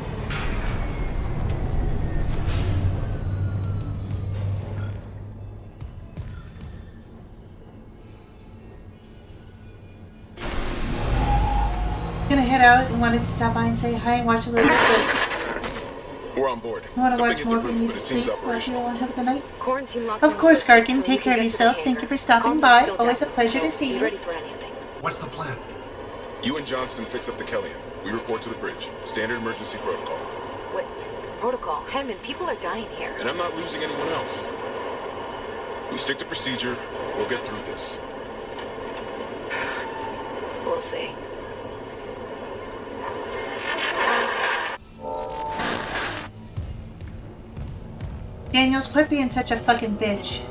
Gonna head out and wanted to stop by and say hi and watch a little bit, but We're on board. I want to Something watch more if interrupted we need with to the team's sleep. Love operation. you all. Have a good night. Quarantine locked Of course, so Gargan. we Take can care of get to the yourself. hangar. Thank you for stopping Comms by. is still Always a down, pleasure to so see be you. ready for anything. What's the plan? You and Johnston fix up the Kellyan. We report to the bridge. Standard emergency protocol. What? Protocol? Hammond, people are dying here. And I'm not losing anyone else. We stick to procedure. We'll get through this. We'll see. Daniels, quit being such a fucking bitch.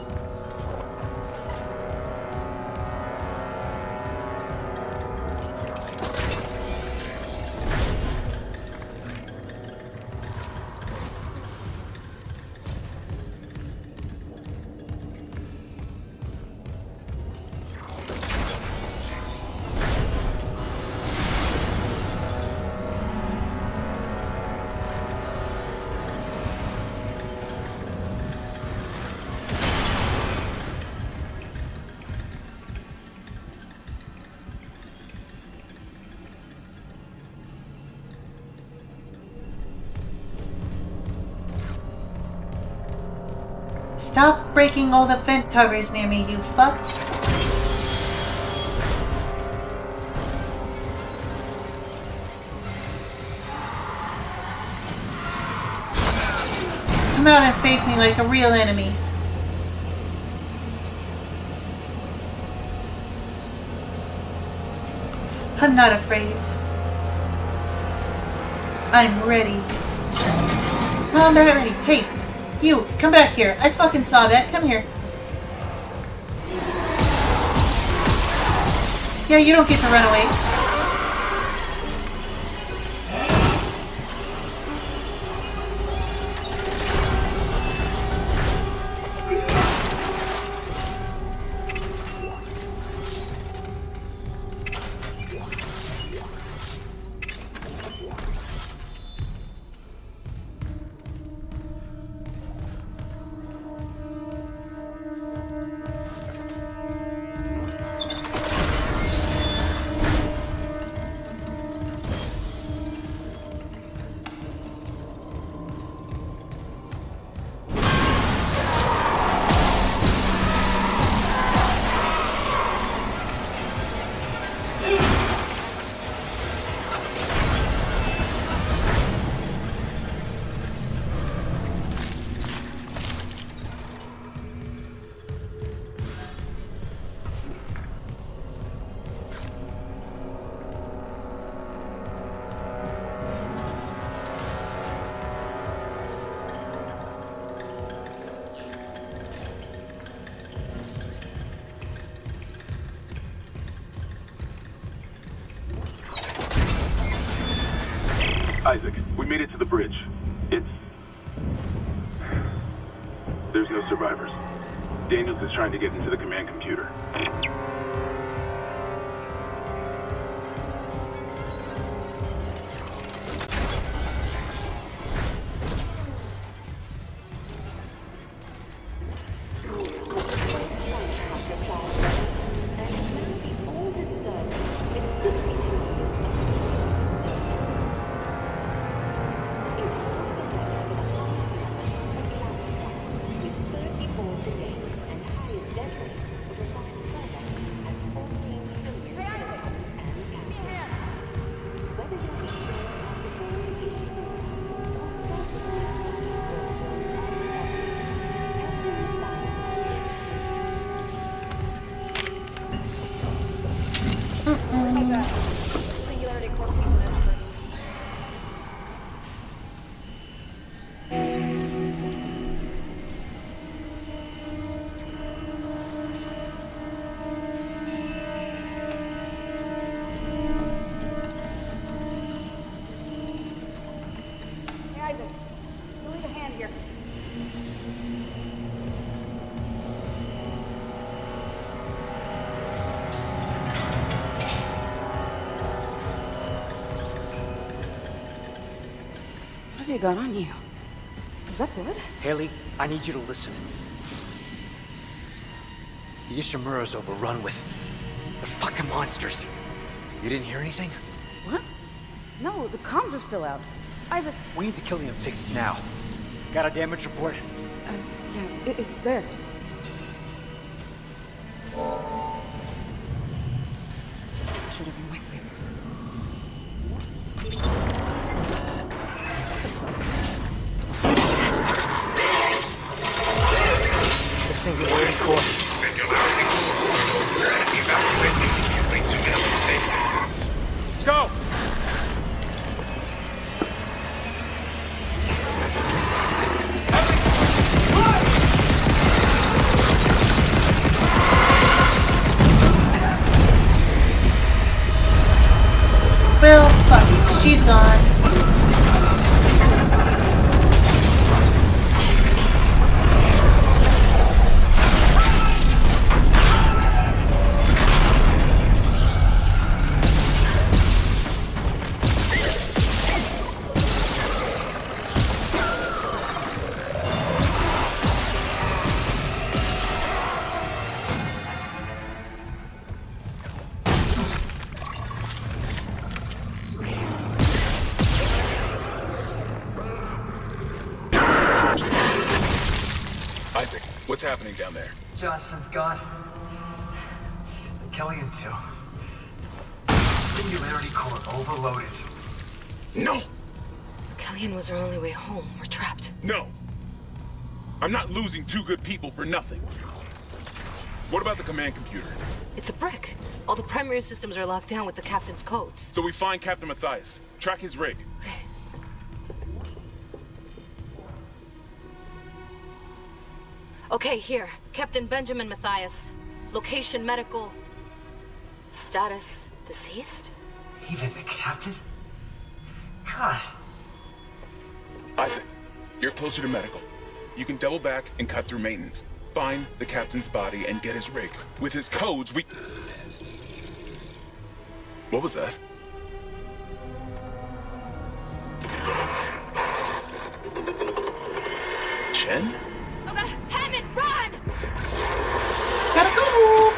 Stop breaking all the vent covers near me, you fucks. Come out and face me like a real enemy. I'm not afraid. I'm ready. No, I'm not ready. Hey, you, come back here. I fucking saw that. Come here. Yeah, you don't get to run away. Isaac, we made it to the bridge. There's no survivors. Daniels is trying to get into the command computer. guy. Singularity Corp is an expert. Hey, Isaac. Still need a hand here. What have you got on you? Is that blood? Haley, I need you to listen. The Ishimura's overrun with... they're fucking monsters. You didn't hear anything? What? No, the comms are still out. Isaac... We need the Killian fixed now. Got a damage report? Yeah, it's there. Should have been with you. The Singularity Core. Go! Well, fuck it. She's gone. Isaac, what's happening down there? Johnson's gone. Killian too. Singularity Core overloaded. No! Killian was our only way home. We're trapped. No! I'm not losing two good people for nothing. What about the command computer? It's a brick. All the primary systems are locked down with the captain's codes. So we find Captain Matthias, track his rig. Okay, here. Captain Benjamin Matthias. Location medical. Status deceased? Even the captain? God. Isaac, you're closer to medical. You can double back and cut through maintenance. Find the captain's body and get his rig. With his codes, we... What was that? Chen? Okay, Hammond, run! Gotta go!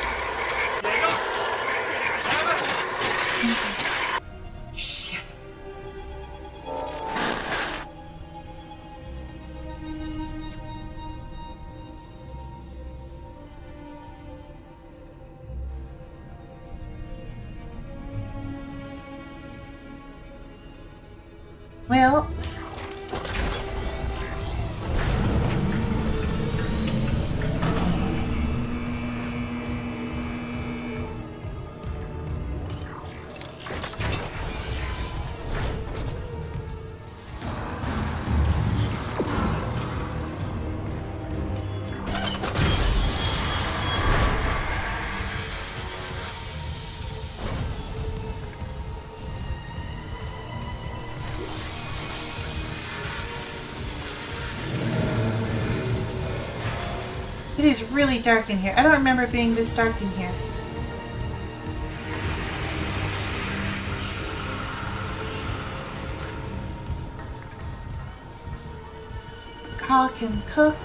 Shit. Well... It is really dark in here. I don't remember it being this dark in here. Carl can cook.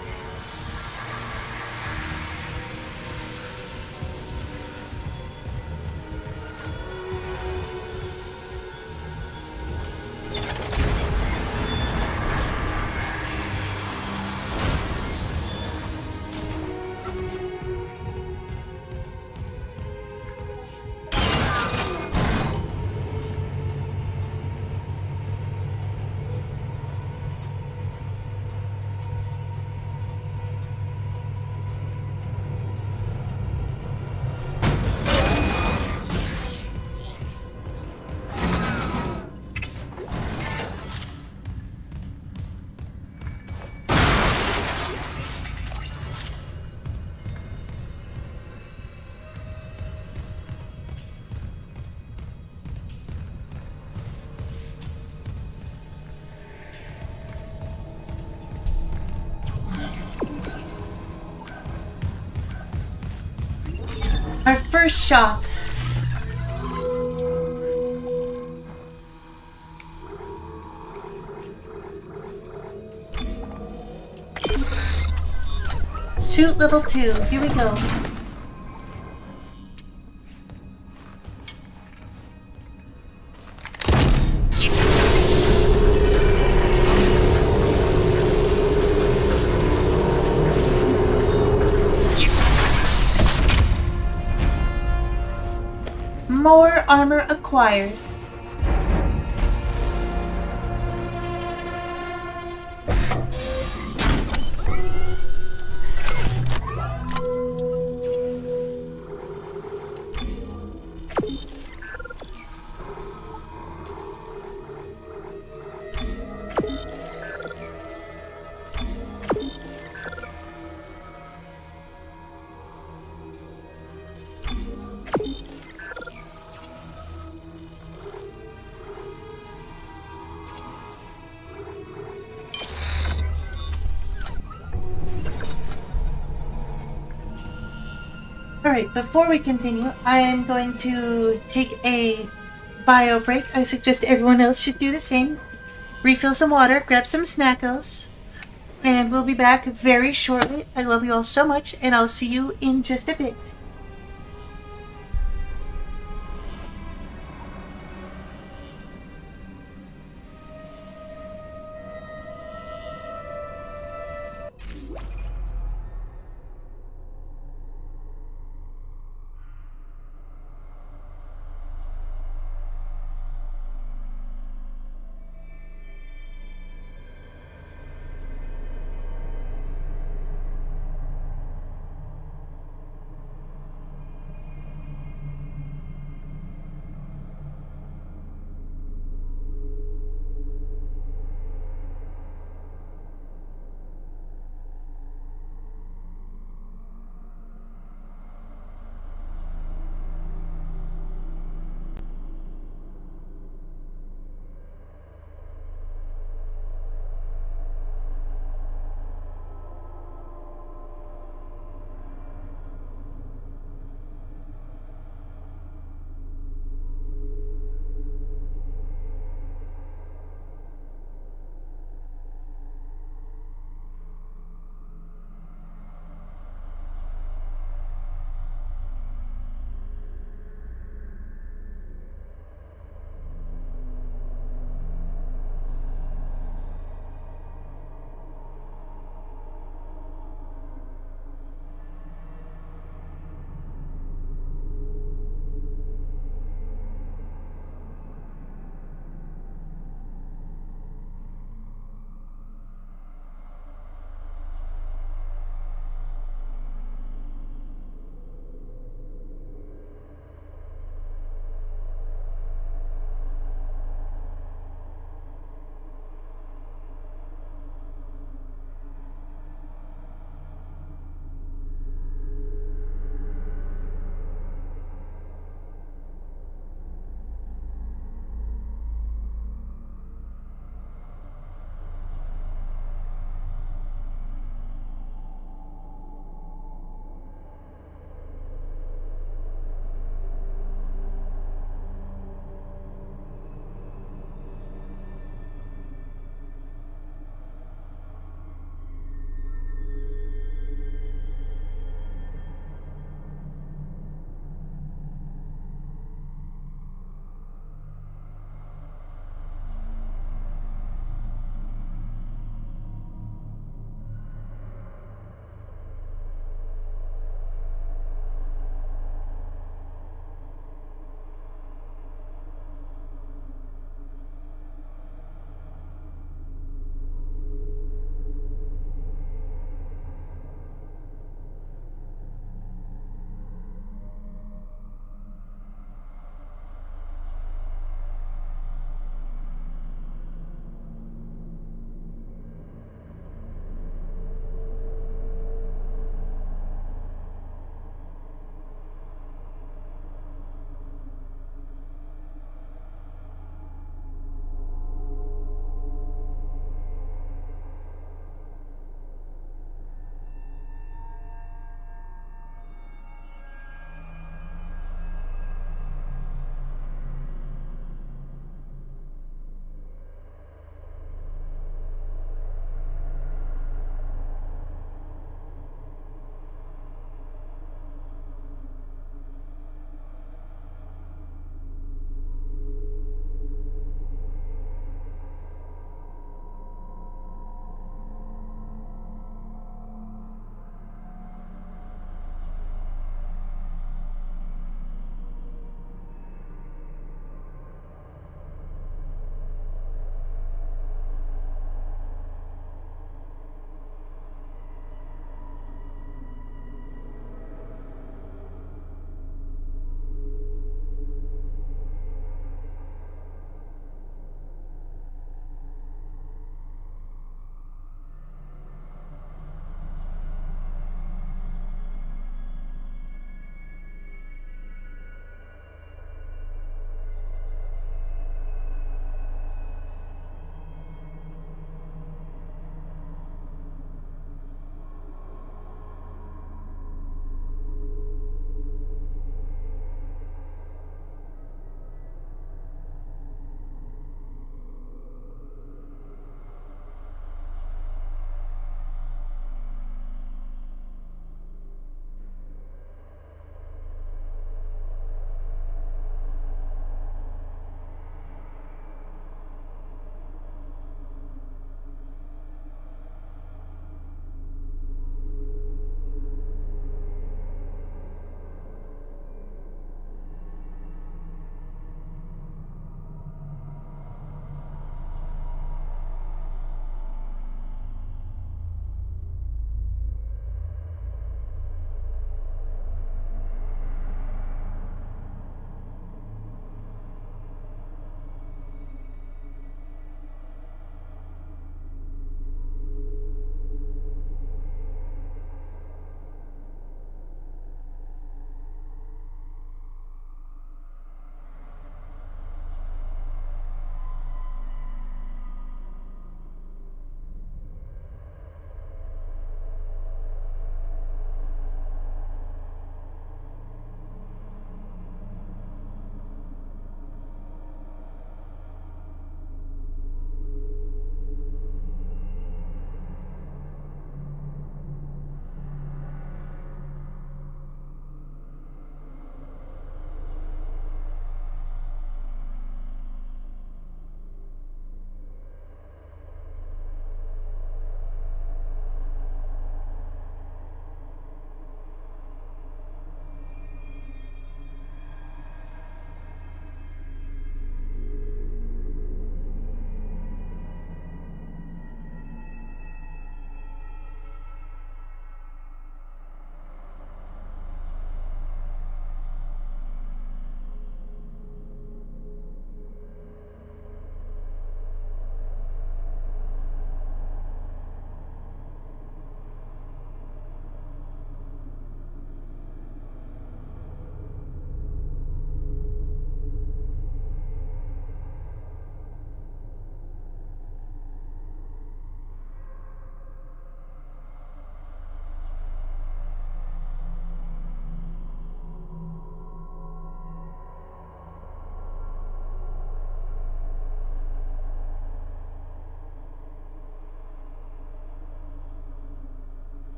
first shock. Suit level 2. Here we go. More armor acquired. Alright, before we continue, I am going to take a bio break. I suggest everyone else should do the same. Refill some water, grab some snackos, and we'll be back very shortly. I love you all so much, and I'll see you in just a bit.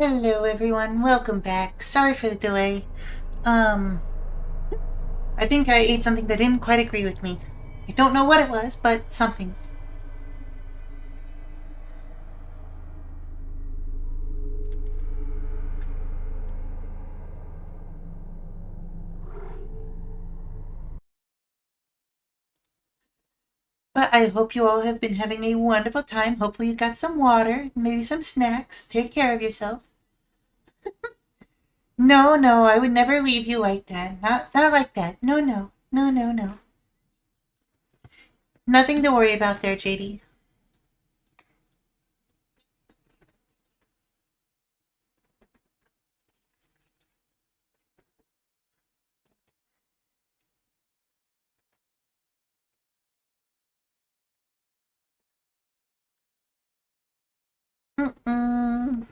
Hello everyone, welcome back. Sorry for the delay. I think I ate something that didn't quite agree with me. I don't know what it was, but something. But I hope you all have been having a wonderful time. Hopefully you got some water, maybe some snacks. Take care of yourself. No, I would never leave you like that. Not like that. No. Nothing to worry about there, JD. Mm-mm.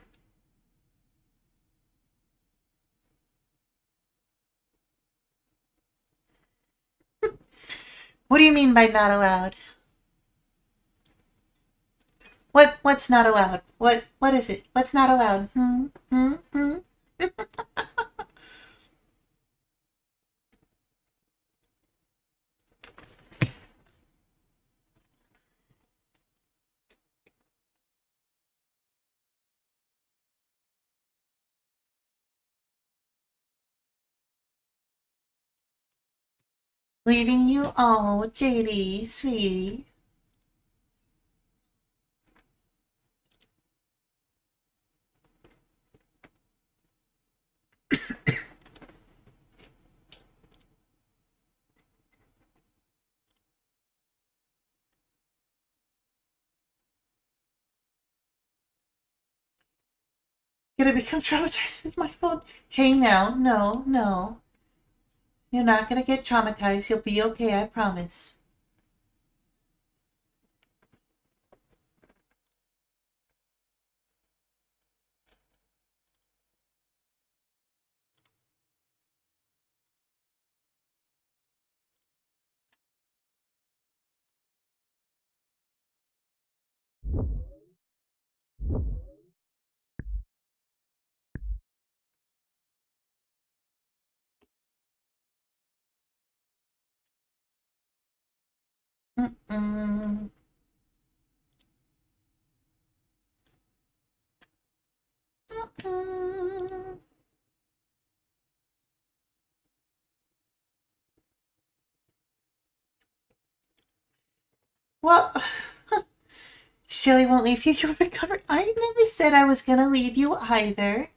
What do you mean by not allowed? What's not allowed? What is it? What's not allowed? Leaving you? Oh, JD, sweetie. Gonna become traumatized with my phone. Hey now, no. You're not gonna get traumatized. You'll be okay, I promise. Mm-mm. Mm-mm. Well, Shelly won't leave you. You'll recover. I never said I was gonna leave you either.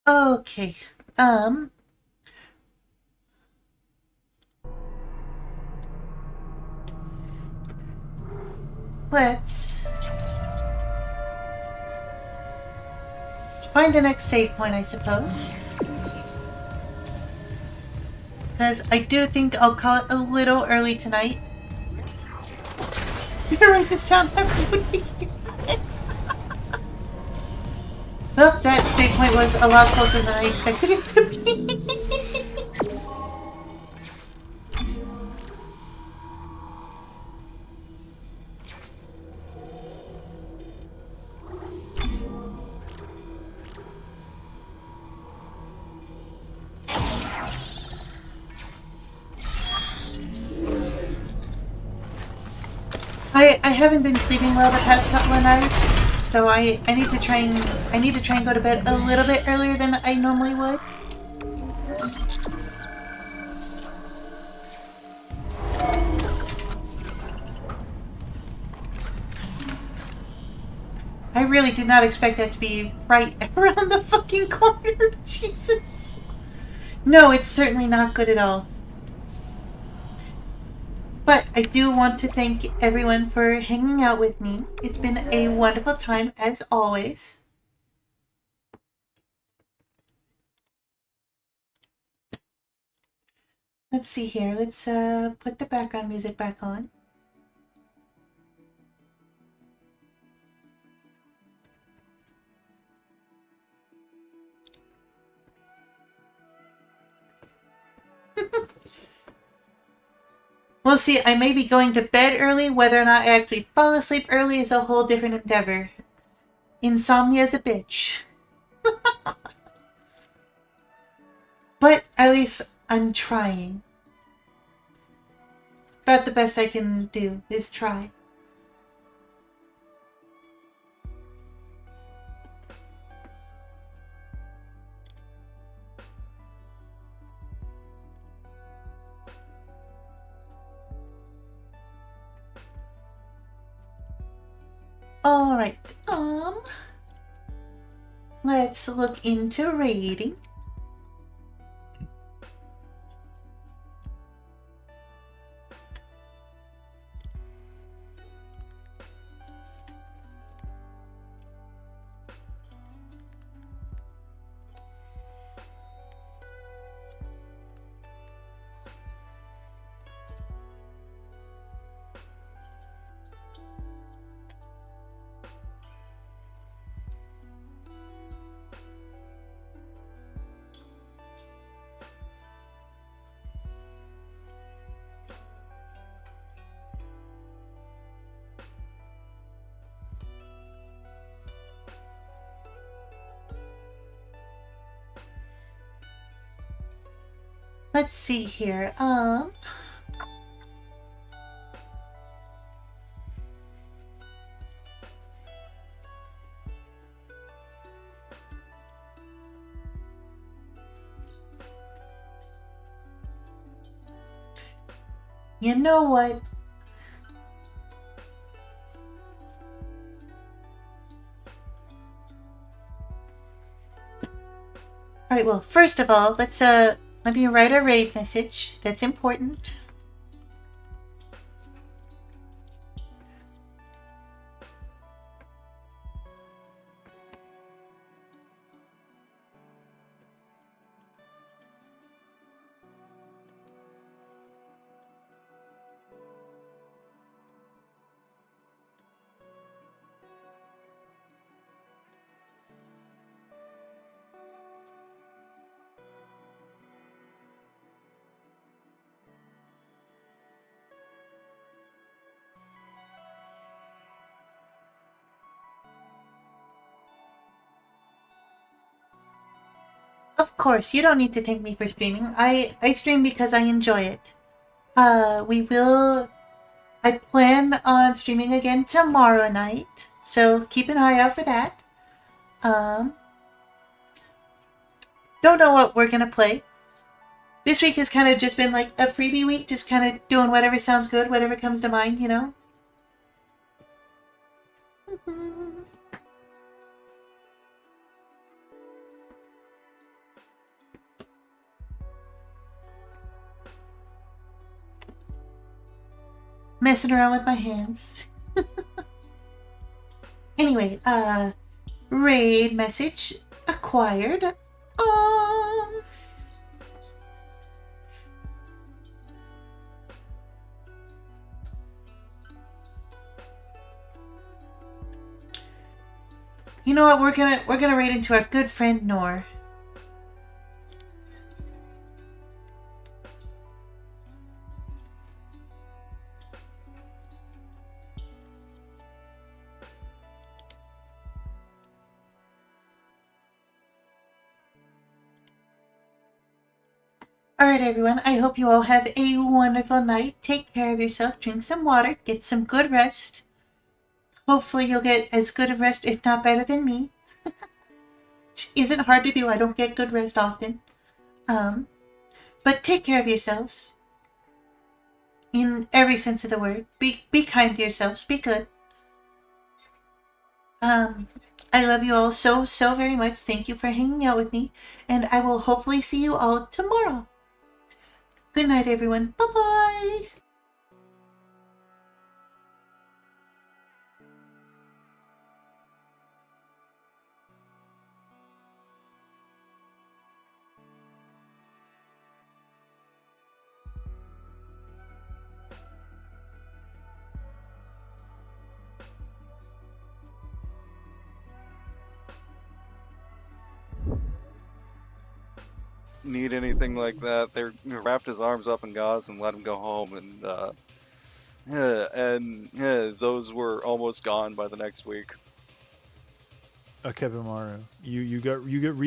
Okay. Let's find the next save point, I suppose. Because I do think I'll call it a little early tonight. You can write this down. Well, that save point was a lot closer than I expected it to be. I haven't been sleeping well the past couple of nights, so I need to try and go to bed a little bit earlier than I normally would. I really did not expect that to be right around the fucking corner. Jesus. No, it's certainly not good at all. But I do want to thank everyone for hanging out with me. It's been a wonderful time, as always. Let's see here. Let's put the background music back on. We'll see. I may be going to bed early. Whether or not I actually fall asleep early is a whole different endeavor. Insomnia is a bitch. But at least I'm trying. About the best I can do is try. All right. Let's look into rating. Let's see here. You know what? All right, well, first of all, let me write a raid message. That's important. Of course, you don't need to thank me for streaming. I stream because I enjoy it. I plan on streaming again tomorrow night, so keep an eye out for that. Don't know what we're gonna play. This week has kind of just been like a freebie week, just kind of doing whatever sounds good, whatever comes to mind, you know? Messing around with my hands. Anyway, raid message acquired. You know what? We're gonna raid into our good friend Nor. Alright everyone, I hope you all have a wonderful night. Take care of yourself, drink some water, get some good rest. Hopefully you'll get as good of rest, if not better than me. Which isn't hard to do, I don't get good rest often. But take care of yourselves. In every sense of the word. Be kind to yourselves, be good. I love you all so very much. Thank you for hanging out with me. And I will hopefully see you all tomorrow. Good night, everyone. Bye-bye. need anything like that. They wrapped his arms up in gauze and let him go home, and those were almost gone by the next week. Akebamaru, you get